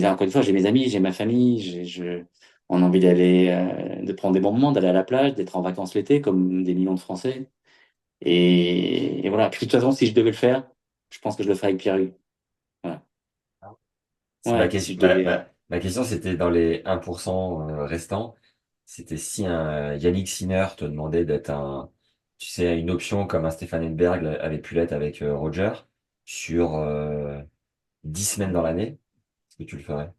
Encore une fois, j'ai mes amis, j'ai ma famille, on a envie de prendre des bons moments, d'aller à la plage, d'être en vacances l'été, comme des millions de Français. Et voilà. Puis de toute façon, si je devais le faire, je pense que je le ferais avec Pierre-Hugues. Ma, Ouais, si question je devais. ma question, c'était dans les 1% restants. C'était si un Yannick Sinner te demandait d'être tu sais, une option comme un Stéphane Edberg avait pu l'être avec Roger sur 10 semaines dans l'année, est-ce que tu le ferais?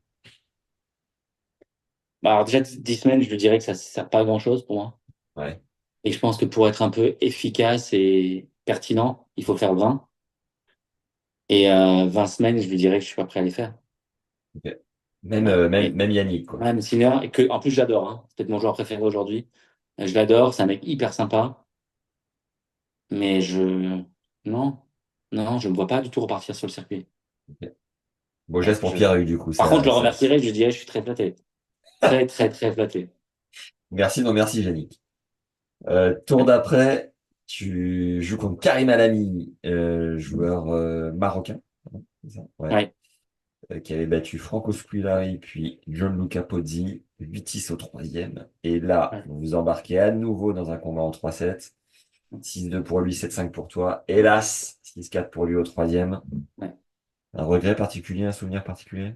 Bah, alors déjà, 10 semaines, je dirais que ça sert pas à grand-chose pour moi. Ouais. Et je pense que pour être un peu efficace et pertinent, il faut faire 20. Et 20 semaines, je lui dirais que je suis pas prêt à les faire. Ok. Voilà. Et Même Yannick, quoi. ouais, mais Sinner, et que, en plus, j'adore. Hein. C'est peut-être mon joueur préféré aujourd'hui. Je l'adore, c'est un mec hyper sympa. Mais non, non, je ne me vois pas du tout repartir sur le circuit. Ok. Bon, Ouais, geste pour Pierre-Hugues, du coup, Par contre, je le ça. remercierai, je lui dirais, je suis très flatté. Très, très, très flatté. Merci, non, merci, Yannick. Tour d'après, tu joues contre Karim Alami, joueur marocain. C'est ça ouais. Ouais, Qui avait battu Franco Scolari, puis Gianluca Pozzi, 8-6 au troisième. Et là, ouais, vous vous embarquez à nouveau dans un combat en 3-7. 6-2 pour lui, 7-5 pour toi. Hélas, 6-4 pour lui au troisième. ouais. Un regret particulier, un souvenir particulier?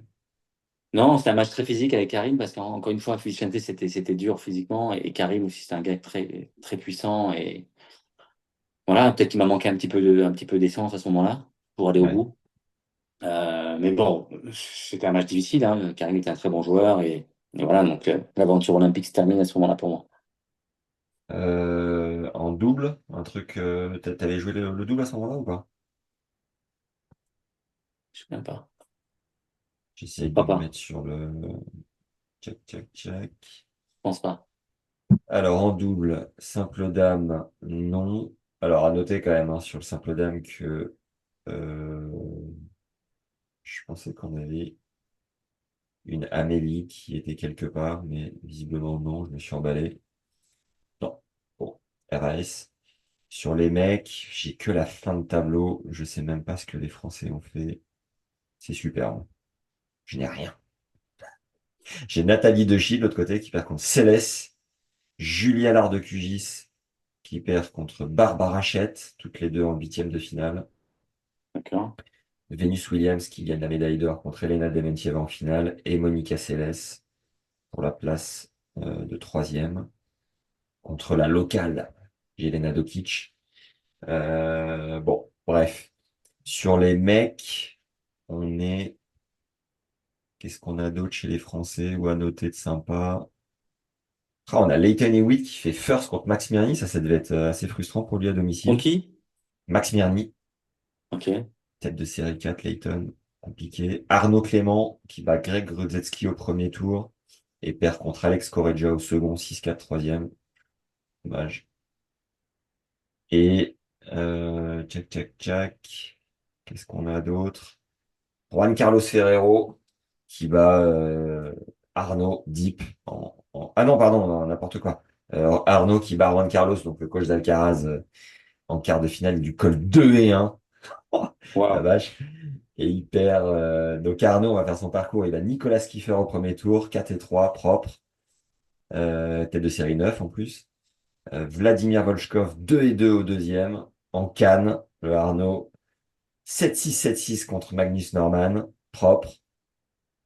Non, c'était un match très physique avec Karim parce qu'encore une fois, Vicente, c'était dur physiquement et Karim aussi, c'est un gars très, très puissant et voilà, peut-être qu'il m'a manqué un petit peu d'essence à ce moment-là pour aller au Ouais. bout. Mais bon, c'était un match difficile, hein. Karim était un très bon joueur et voilà, donc l'aventure olympique se termine à ce moment-là pour moi. En double, un truc, t'avais joué le double à ce moment-là ou pas? Je ne sais même pas. Je J'essaye de crois me pas. mettre sur le tchac tchac tchac. Je pense pas. Alors en double, simple dame, non. Alors à noter quand même hein, sur le simple dame que euh, je pensais qu'on avait une Amélie qui était quelque part, mais visiblement non, je me suis emballé. Non. Bon, RAS. Sur les mecs, j'ai que la fin de tableau. Je sais même pas ce que les Français ont fait. C'est super. Je n'ai rien. J'ai Nathalie Dechy de l'autre côté qui perd contre Céleste, Julia Lar de QGIS qui perd contre Barbara Chette, toutes les deux en huitième de finale. D'accord. Venus Williams qui gagne la médaille d'or contre Elena Dementieva en finale et Monica Seles pour la place de troisième contre la locale Jelena Dokic. Bon, bref. Sur les mecs, on est... Qu'est-ce qu'on a d'autre chez les Français ou à noter de sympa? Ah, on a Leighton Hewitt qui fait first contre Max Mirny. Ça devait être assez frustrant pour lui à Contre domicile. qui? Max Mirny, Ok. tête de série 4, Leighton, compliqué. Arnaud Clément qui bat Greg Grudzetsky au premier tour et perd contre Alex Correggia au second, 6-4, troisième. Dommage. Et tchac, tchac, tchac. Qu'est-ce qu'on a d'autre? Juan Carlos Ferrero qui bat Arnaud Deep Ah non, pardon, non, n'importe quoi. Arnaud qui bat Juan Carlos, donc le coach d'Alcaraz, en quart de finale du col 2 et 1. Oh, la Waouh. vache. Et il perd. Donc Arnaud, on va faire son parcours. Il a Nicolas Kiefer au premier tour, 4 et 3, propre. Tête de série 9 en plus. Vladimir Volchkov, 2 et 2 au deuxième. En Cannes, le Arnaud, 7-6, 7-6 contre Magnus Norman, propre.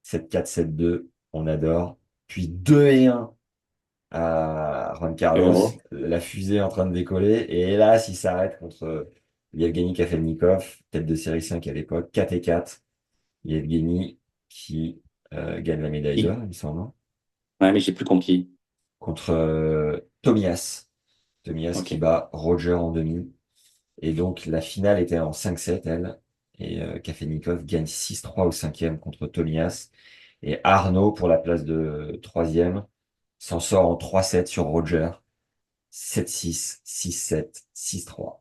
7-4, 7-2, on adore. Puis 2 et 1 à Juan Carlos, Ferrero. la fusée en train de décoller. Et hélas, il s'arrête contre Yevgeny Kafelnikov, tête de série 5 à l'époque, 4 et 4. Yevgeny qui gagne la médaille d'or, il me semble, hein, Ouais, mais j'ai plus compris. contre Tomias. Tomias Ok. qui bat Roger en demi. Et donc la finale était en 5-7, elle. Et Kafelnikov gagne 6-3 au cinquième contre Tomias. Et Arnaud, pour la place de troisième, s'en sort en 3-7 sur Roger. 7-6, 6-7, 6-3.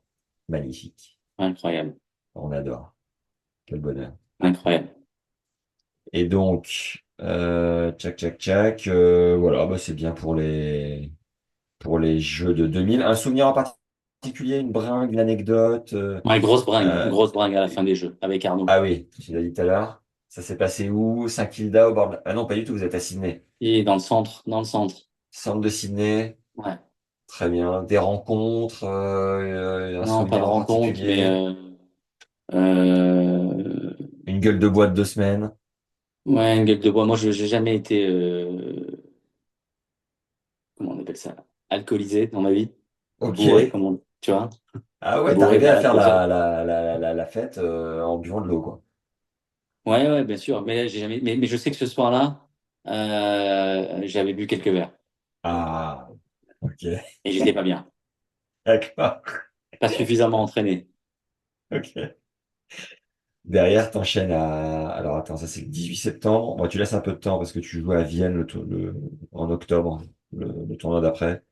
Magnifique. Incroyable. On adore. Quel bonheur. Incroyable. Et donc, tchac, tchac, tchac. Voilà, bah, c'est bien pour les jeux de 2000. Un souvenir en particulier, une bringue, une anecdote. Ouais, Euh, grosse bringue à la fin des jeux avec Arnaud. ah oui, tu l'as dit tout à l'heure. Ça s'est passé où? Saint-Kilda au bord Ah non, pas du tout, vous êtes à Sydney. Et dans le centre. Centre de Sydney. Ouais. Très bien. Des rencontres, un Non, pas de souvenir en rencontre, mais particulier. euh, Une gueule de bois de 2 semaines. Ouais, une gueule de bois. Moi, je j'ai jamais été, comment on appelle ça? Alcoolisé dans ma vie. Ok. Bourré, tu vois? Ah ouais, Bourré, t'arrivais à voilà. faire la fête en buvant de l'eau, quoi. Ouais, ouais, bien sûr. Mais là, j'ai jamais. Mais je sais que ce soir-là, j'avais bu quelques verres Ah, ok. et j'étais pas bien, D'accord. pas suffisamment entraîné. Ok. Derrière, t'enchaînes à... Alors attends, ça c'est le 18 septembre. Bon, tu laisses un peu de temps parce que tu joues à Vienne en octobre, le tournoi d'après.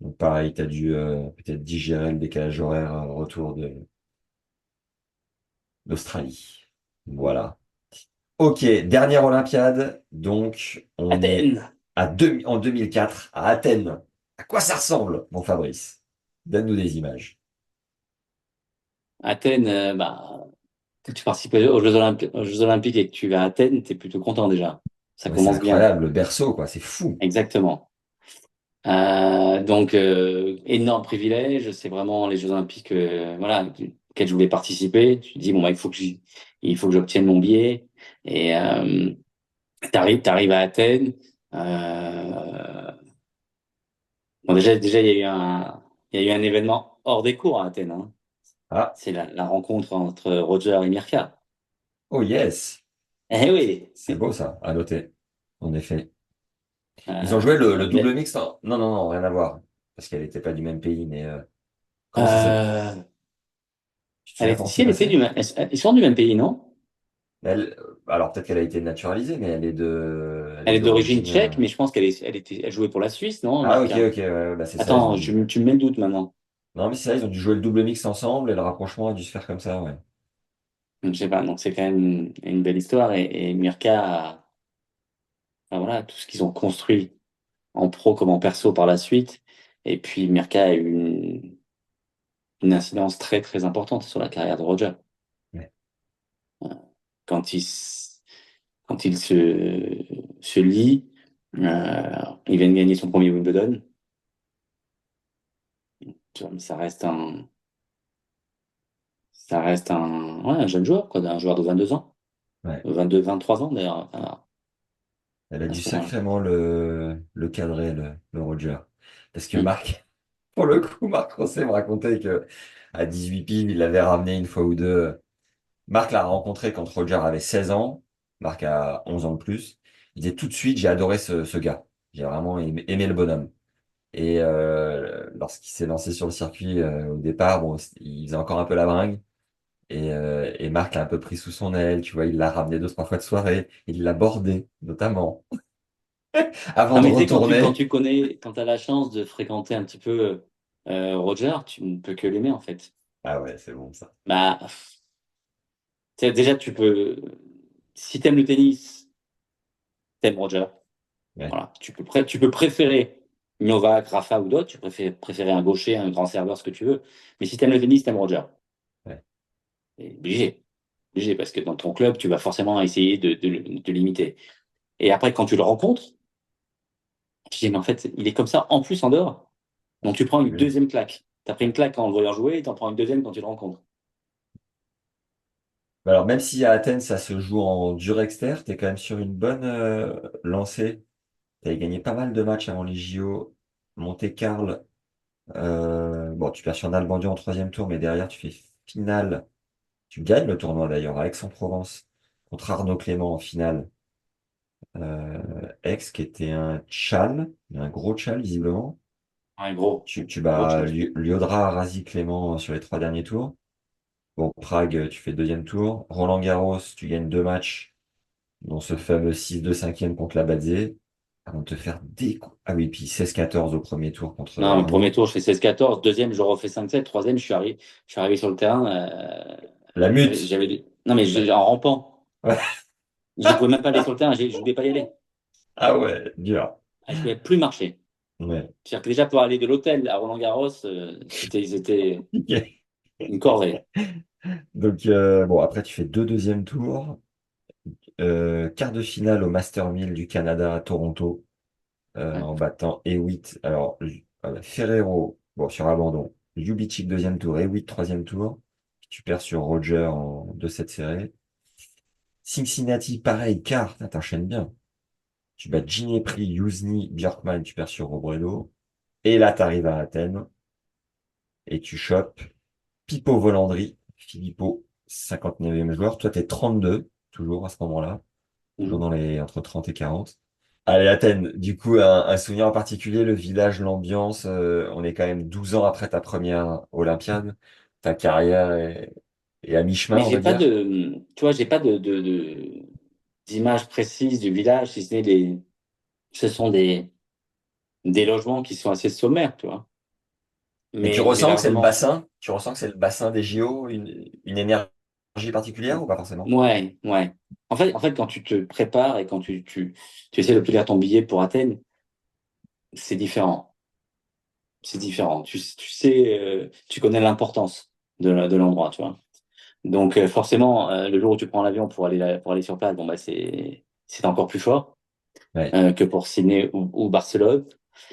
Donc pareil, t'as dû peut-être digérer le décalage horaire retour d'Australie. Voilà. Ok, dernière Olympiade. Donc, on est Athènes, en 2004 à Athènes. À quoi ça ressemble, mon Fabrice? Donne-nous des images. Athènes. Bah, quand tu participes aux Jeux Olympiques et que tu vas à Athènes, t'es plutôt content déjà. Ça Ouais, c'est commence bien. incroyable, le berceau, quoi. C'est fou. Exactement. Donc, énorme privilège. C'est vraiment les Jeux Olympiques, voilà, auxquels je voulais participer. Tu te dis, bon, bah, il faut que j'obtienne mon billet. Et t'arrives à Athènes. Euh, bon, déjà, il y a eu un événement hors des cours à Athènes, hein. Ah, C'est la rencontre entre Roger et Mirka. oh yes. Eh oui. C'est beau ça, à noter. En effet. Ils ont joué le Donc, double mixte. Non, non, non, rien à voir. Parce qu'elle n'était pas du même pays, mais comment ça s'est... euh, Tu te souviens comment si c'est elle était passé? du même, ils sont du même pays, non? Elle, alors peut-être qu'elle a été naturalisée, mais elle Elle est est d'origine d'origine. tchèque, mais je pense elle jouait pour la Suisse, non, Ah ok, Mirka? ok, ouais, bah c'est ça, ils ont Attends, dû. tu me mets le doute maintenant. Non, mais c'est ça, ils ont dû jouer le double mixte ensemble et le rapprochement a dû se faire comme ça, ouais. Je sais pas, donc c'est quand même une belle histoire et Mirka, enfin, voilà, tout ce qu'ils ont construit en pro comme en perso par la suite. Et puis Mirka a eu une incidence très très importante sur la carrière de Roger. Ouais. Quand il se lie, il vient de gagner son premier Wimbledon. Tu vois, mais ouais, un jeune joueur, quoi, un joueur de 22 ans, Ouais. 23 ans d'ailleurs, Elle a à dû ce moment-là. sacrément le cadrer, le Roger. Parce que Mm. Marc, pour le coup, Marc Rosset me racontait que à 18 piges, il l'avait ramené une fois ou deux. Marc l'a rencontré quand Roger avait 16 ans. Marc a 11 ans de plus. Il disait tout de suite, j'ai adoré ce gars. J'ai vraiment aimé le bonhomme. Et lorsqu'il s'est lancé sur le circuit au départ, bon, il faisait encore un peu la bringue. Et Marc l'a un peu pris sous son aile, tu vois, il l'a ramené deux, trois fois de soirée, il l'a bordé, notamment, avant Non, de mais tu sais, quand retourner. tu connais, quand tu as la chance de fréquenter un petit peu Roger, tu ne peux que l'aimer en fait. Ah ouais, c'est bon ça. Bah, tu sais, déjà, si t'aimes le tennis, t'aimes Roger. Ouais, Voilà. Tu peux préférer Novak, Rafa ou d'autres, tu peux préférer un gaucher, un grand serveur, ce que tu veux. Mais si t'aimes le tennis, t'aimes Roger. ouais, C'est obligé. Obligé, parce que dans ton club, tu vas forcément essayer de limiter. Et après, quand tu le rencontres, tu te dis, mais en fait, il est comme ça en plus en dehors. Donc tu prends une oui. deuxième claque. Tu as pris une claque en le voyant jouer et tu en prends une deuxième quand tu le rencontres. Mais alors, même si à Athènes, ça se joue en dur exter, t'es quand même sur une bonne lancée. T'avais gagné pas mal de matchs avant les JO. Monte-Carlo, bon, tu perds sur Nalbandian en troisième tour, mais derrière, tu fais finale. Tu gagnes le tournoi d'ailleurs à Aix-en-Provence contre Arnaud Clément en finale. Aix qui était un tchal, un gros tchal visiblement. Un gros, Tu gros bats chat. Lyodra, Arasi, Clément sur les trois derniers tours. Bon, Prague, tu fais deuxième tour. Roland-Garros, tu gagnes deux matchs, dont ce fameux 6-2 cinquième contre la Badsé, avant de te faire Ah oui, puis 16-14 au premier tour contre Non, mais premier Arnaud. tour, je fais 16-14. Deuxième, je refais 5-7. Troisième, je suis arrivé sur le terrain. La mute. Non, mais Ouais. en rampant. Ouais. Je pouvais même pas aller sur le terrain. Je voulais pas y aller. Ah ouais, dur. Je pouvais plus marcher. Ouais. C'est-à-dire que déjà, pour aller de l'hôtel à Roland-Garros, c'était Ok. une corvée. Donc, bon, après, tu fais deux deuxièmes tours. Quart de finale au Master 1000 du Canada à Toronto, Ouais. en battant Hewitt. Alors, Ferrero, bon, sur abandon. Ljubicic, deuxième tour. Hewitt, troisième tour. Tu perds sur Roger en 2-7 serré. Cincinnati, pareil, quart, putain, t'enchaînes bien. Tu bats Ginepri, Youzhny, Björkman, tu perds sur Robredo. Et là, t'arrives à Athènes et tu chopes Pipo Volandri, Filippo, 59e joueur. Toi, t'es 32, toujours à ce moment-là. Toujours Mhm. dans les entre 30 et 40. Allez, Athènes, du coup, un souvenir en particulier, le village, l'ambiance. On est quand même 12 ans après ta première Olympiade. Ta carrière est à mi-chemin, Mais on j'ai va pas dire. de, tu vois, j'ai pas d'image précise du village, si ce n'est ce sont des logements qui sont assez sommaires, tu vois. Mais tu Mais j'ai ressens que c'est le largement, bassin? Tu ressens que c'est le bassin des JO, une énergie particulière ou pas forcément? ouais, ouais. En fait, quand tu te prépares et quand tu essaies d'obtenir ton billet pour Athènes, c'est différent. C'est différent. Tu sais, tu connais l'importance de l'endroit, tu vois. Donc, forcément, le jour où tu prends l'avion pour aller sur place, bon, bah, c'est encore plus fort. Ouais, Que pour Sydney ou Barcelone.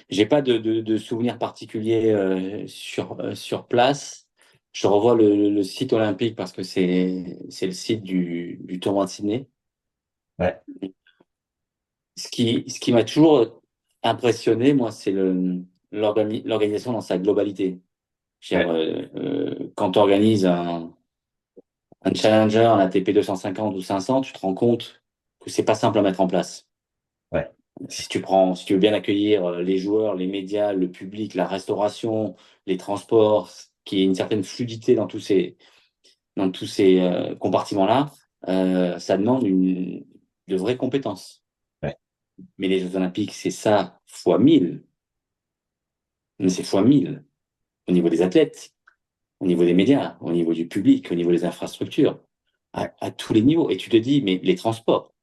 J'ai pas de souvenirs particuliers sur place. Je revois le site olympique parce que c'est le site du tournoi de Sydney. ouais, Ce qui m'a toujours impressionné, moi, c'est l'organisation dans sa globalité. Je veux dire, ouais, quand tu organises un Challenger, un ATP 250 ou 500, tu te rends compte que c'est pas simple à mettre en place. ouais, Si tu veux bien accueillir les joueurs, les médias, le public, la restauration, les transports, qu'il y ait une certaine fluidité dans tous ces compartiments-là, ça demande de vraies compétences. ouais, Mais les Jeux Olympiques, c'est ça fois 1000. Mais c'est fois 1000 au niveau des athlètes, au niveau des médias, au niveau du public, au niveau des infrastructures, ouais, à tous les niveaux. Et tu te dis, mais les transports,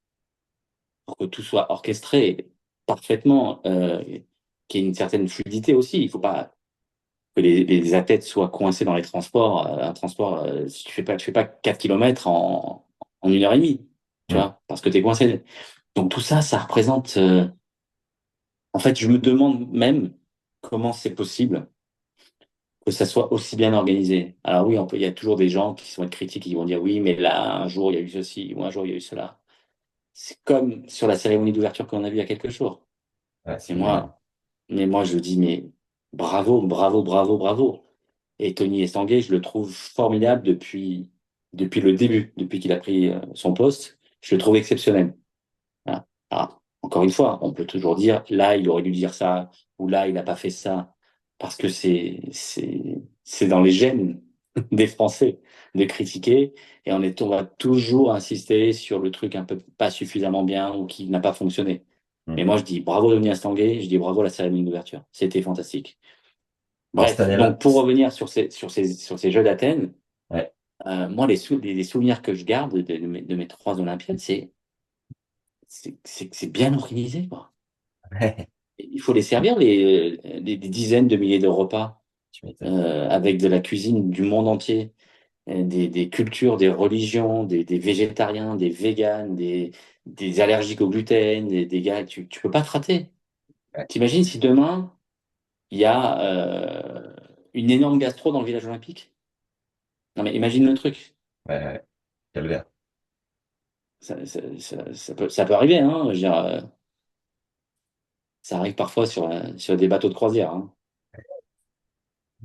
pour que tout soit orchestré parfaitement, qu'il y ait une certaine fluidité aussi. Il faut pas que les athlètes soient coincés dans les transports. Un transport, si tu fais pas 4 kilomètres en 1 heure et demie, tu hmm, vois, parce que tu es coincé. Donc tout ça, ça représente. En fait, je me demande même comment c'est possible que ça soit aussi bien organisé. Alors oui, il y a toujours des gens qui sont critiques et qui vont dire oui, mais là, un jour, il y a eu ceci, ou un jour, il y a eu cela. C'est comme sur la cérémonie d'ouverture qu'on a vue il y a quelques jours. ouais, Et c'était génial. moi, je dis, mais bravo, bravo, bravo, bravo. Et Tony Estanguet, je le trouve formidable depuis le début, depuis qu'il a pris son poste. Je le trouve exceptionnel. Voilà. Alors, encore une fois, on peut toujours dire, là, il aurait dû dire ça, ou là, il n'a pas fait ça, parce que c'est dans les gènes des Français de critiquer, et on va toujours insister sur le truc un peu pas suffisamment bien ou qui n'a pas fonctionné. Hmm. Mais moi, je dis bravo Tony Estanguet, je dis bravo à la cérémonie d'ouverture. C'était fantastique. Alors cette Bref, année-là, donc pour revenir sur ces Jeux d'Athènes, ouais. moi, les souvenirs que je garde de mes 3 Olympiades, c'est bien organisé, quoi. Il faut les servir, des dizaines de milliers de repas Tu m'étonnes. avec de la cuisine du monde entier, des cultures, des religions, des végétariens, des véganes, des allergiques au gluten, des gars, tu peux pas te rater. Ouais, T'imagines si demain, il y a une énorme gastro dans le village olympique? Non mais imagine le truc. ouais, ouais. Calvaire. Ça peut arriver, hein. Je veux dire, ça arrive parfois sur des bateaux de croisière, hein.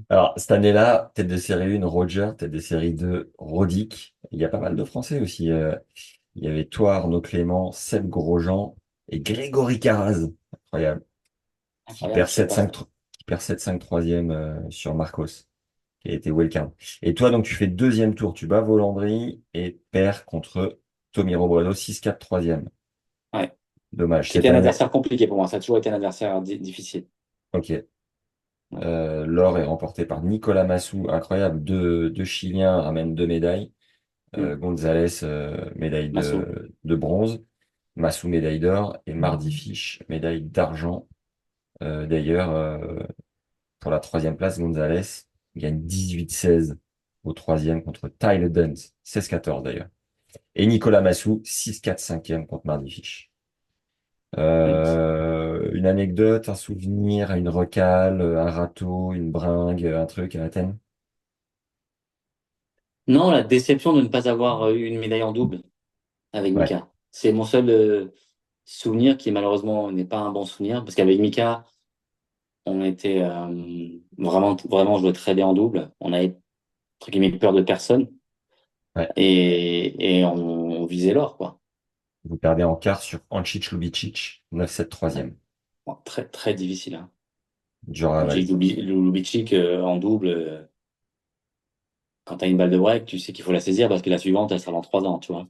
Alors, cette année-là, tête de série 1, Roger, tête de série 2, Rodic. Il y a pas mal de Français aussi. Il y avait toi, Arnaud Clément, Seb Grosjean et Grégory Caraz. Incroyable. Qui Incroyable, perd je sais pas 7-5, ça. qui perd 7-5 troisième sur Marcos, qui a été wildcard. Et toi, donc, tu fais deuxième tour. Tu bats Volandry et perds contre Tommy Robredo, 6-4 troisième. Ouais. Dommage. Qui Cette était un année, adversaire compliqué pour moi. Ça a toujours été un adversaire difficile. ok. Ouais. L'or est remporté par Nicolas Massou. Incroyable. Deux Chiliens ramènent deux médailles. Hmm. Gonzalez, médaille Massot. de bronze. Massou, médaille d'or. Et Mardy Fish, médaille d'argent. D'ailleurs, pour la troisième place, Gonzalez gagne 18-16 au troisième contre Tyler Duns. 16-14 d'ailleurs. Et Nicolas Massou, 6-4 cinquième contre Mardy Fish. Hmm. Une anecdote, un souvenir, une recale, un râteau, une bringue, un truc à Athènes. Non, la déception de ne pas avoir eu une médaille en double. avec Ouais, Mika. C'est mon seul souvenir qui malheureusement n'est pas un bon souvenir parce qu'avec Mika, on était vraiment, vraiment joué très bien en double. On avait entre guillemets peur de personne ouais. et on visait l'or, quoi. Vous perdez en quart sur Ancic Lubicic, 9-7 Ouais. troisième. Bon, très, très difficile. Hein. Dur à Angelique avaler. Lubitschik en double, quand tu as une balle de break, tu sais qu'il faut la saisir parce que la suivante, elle sera dans 3 ans, tu vois.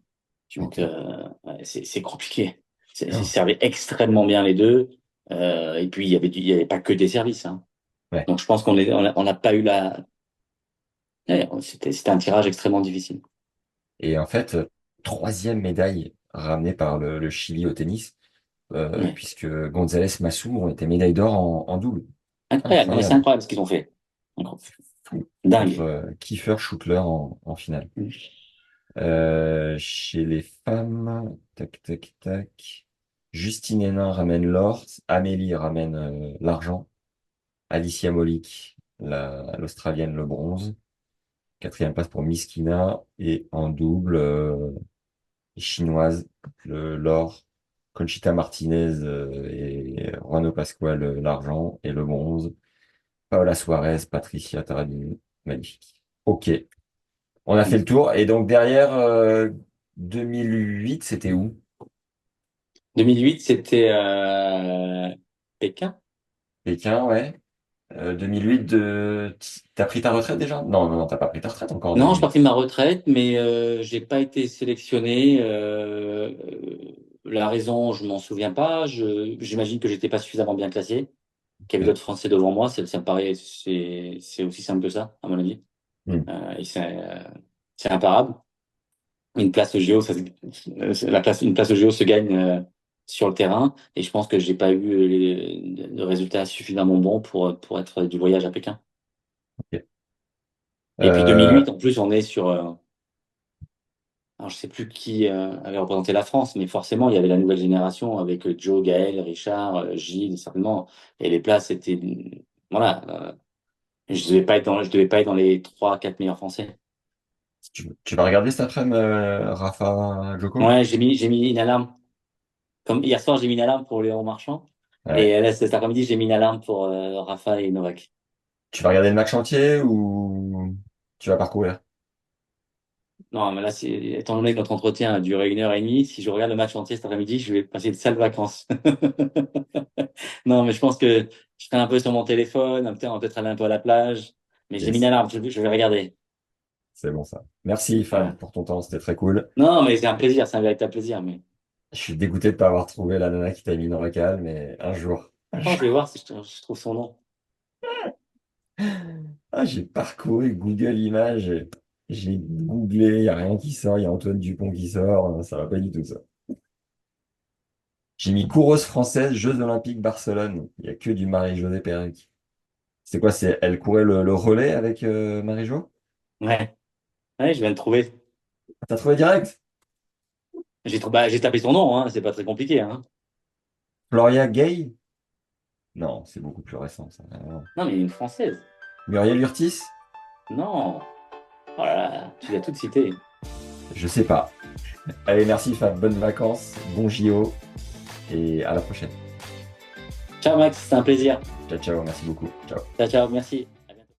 Tu Donc, m'étonnes. ouais, c'est compliqué. Ils Oh, servaient extrêmement bien les deux. Et puis, il y avait pas que des services. Hein. ouais. Donc, je pense on n'a pas eu la. Ouais, c'était un tirage extrêmement difficile. Et en fait, troisième médaille ramenée par le Chili au tennis, Ouais. puisque González Massou ont été médaille d'or en double. Incroyable. Non, mais c'est Incroyable. incroyable ce qu'ils ont fait. Incroyable. Fou. Contre Dingue. Kiefer Schuttler en finale. Chez les femmes, tac, tac, tac. Justine Hénin ramène l'or, Amélie ramène l'argent, Alicia Molik, l'Australienne, le bronze. Quatrième place pour Miskina et en double, chinoise, l'or, Conchita Martinez et Juano Pascual, l'argent et le bronze. Paola Suarez, Patricia Tarabini, magnifique. Ok, on a fait le tour. Et donc derrière, 2008, c'était où? 2008, c'était Pékin. Pékin, ouais. 2008, t'as pris ta retraite déjà? Non, non, non, t'as pas pris ta retraite encore en Non, je 2008. partais de ma retraite, mais j'ai pas été sélectionné. La raison, je m'en souviens pas. J'imagine que j'étais pas suffisamment bien classé, qu'il y avait Ok. d'autres Français devant moi. Ça me paraît, c'est aussi simple que ça, à mon avis. Hmm. Et c'est imparable. Une place au JO, une place au JO se gagne sur le terrain. Et je pense que j'ai pas eu de résultats suffisamment bons pour être du voyage à Pékin. Ok. Et puis Euh, 2008, en plus, on est sur alors, je sais plus qui avait représenté la France, mais forcément, il y avait la nouvelle génération avec Joe, Gaël, Richard, Gilles, certainement. Et les places étaient, voilà, je devais pas être dans les 3, 4 meilleurs Français. tu vas regarder cet après-midi, Rafa Djoko? Ouais, j'ai mis une alarme. Comme hier soir, j'ai mis une alarme pour Léon Marchand. Ouais. Et là, cet après-midi, j'ai mis une alarme pour Rafa et Novak. Tu vas regarder le match entier ou tu vas parcourir? Non, mais là, étant donné que notre entretien a duré 1 heure et demie, si je regarde le match entier cet après-midi, je vais passer de sales vacances. Non, mais je pense que je serai un peu sur mon téléphone, on va peut-être aller un peu à la plage. Mais j'ai mis une Yes, alarme, je vais regarder. c'est bon ça. Merci, Fab, Voilà. pour ton temps, c'était très cool. Non, mais c'est un plaisir, c'est un véritable plaisir. Mais Je suis dégoûté de pas avoir trouvé la nana qui t'a mis dans la cale, mais un jour. Un oh, je vais jour. voir si je trouve son nom. Ah, j'ai parcouru Google Images, j'ai googlé, il n'y a rien qui sort, il y a Antoine Dupont qui sort, ça va pas du tout ça. J'ai mis coureuse française, Jeux Olympiques Barcelone. Il n'y a que du Marie-Josée Pérec. C'est quoi, elle courait le relais avec Marie-Jo? Ouais, ouais, je viens de trouver. T'as trouvé direct? J'ai tapé son nom, hein, c'est pas très compliqué. Hein. Floria Gay? Non, c'est beaucoup plus récent ça. Non, mais une française. Muriel Urtis? Non. Oh là là, tu l'as toute citée. Je sais pas. Allez, merci Fab, bonnes vacances, bon JO et à la prochaine. Ciao Max, c'est un plaisir. Ciao, ciao, merci beaucoup. Ciao. Ciao, ciao, merci.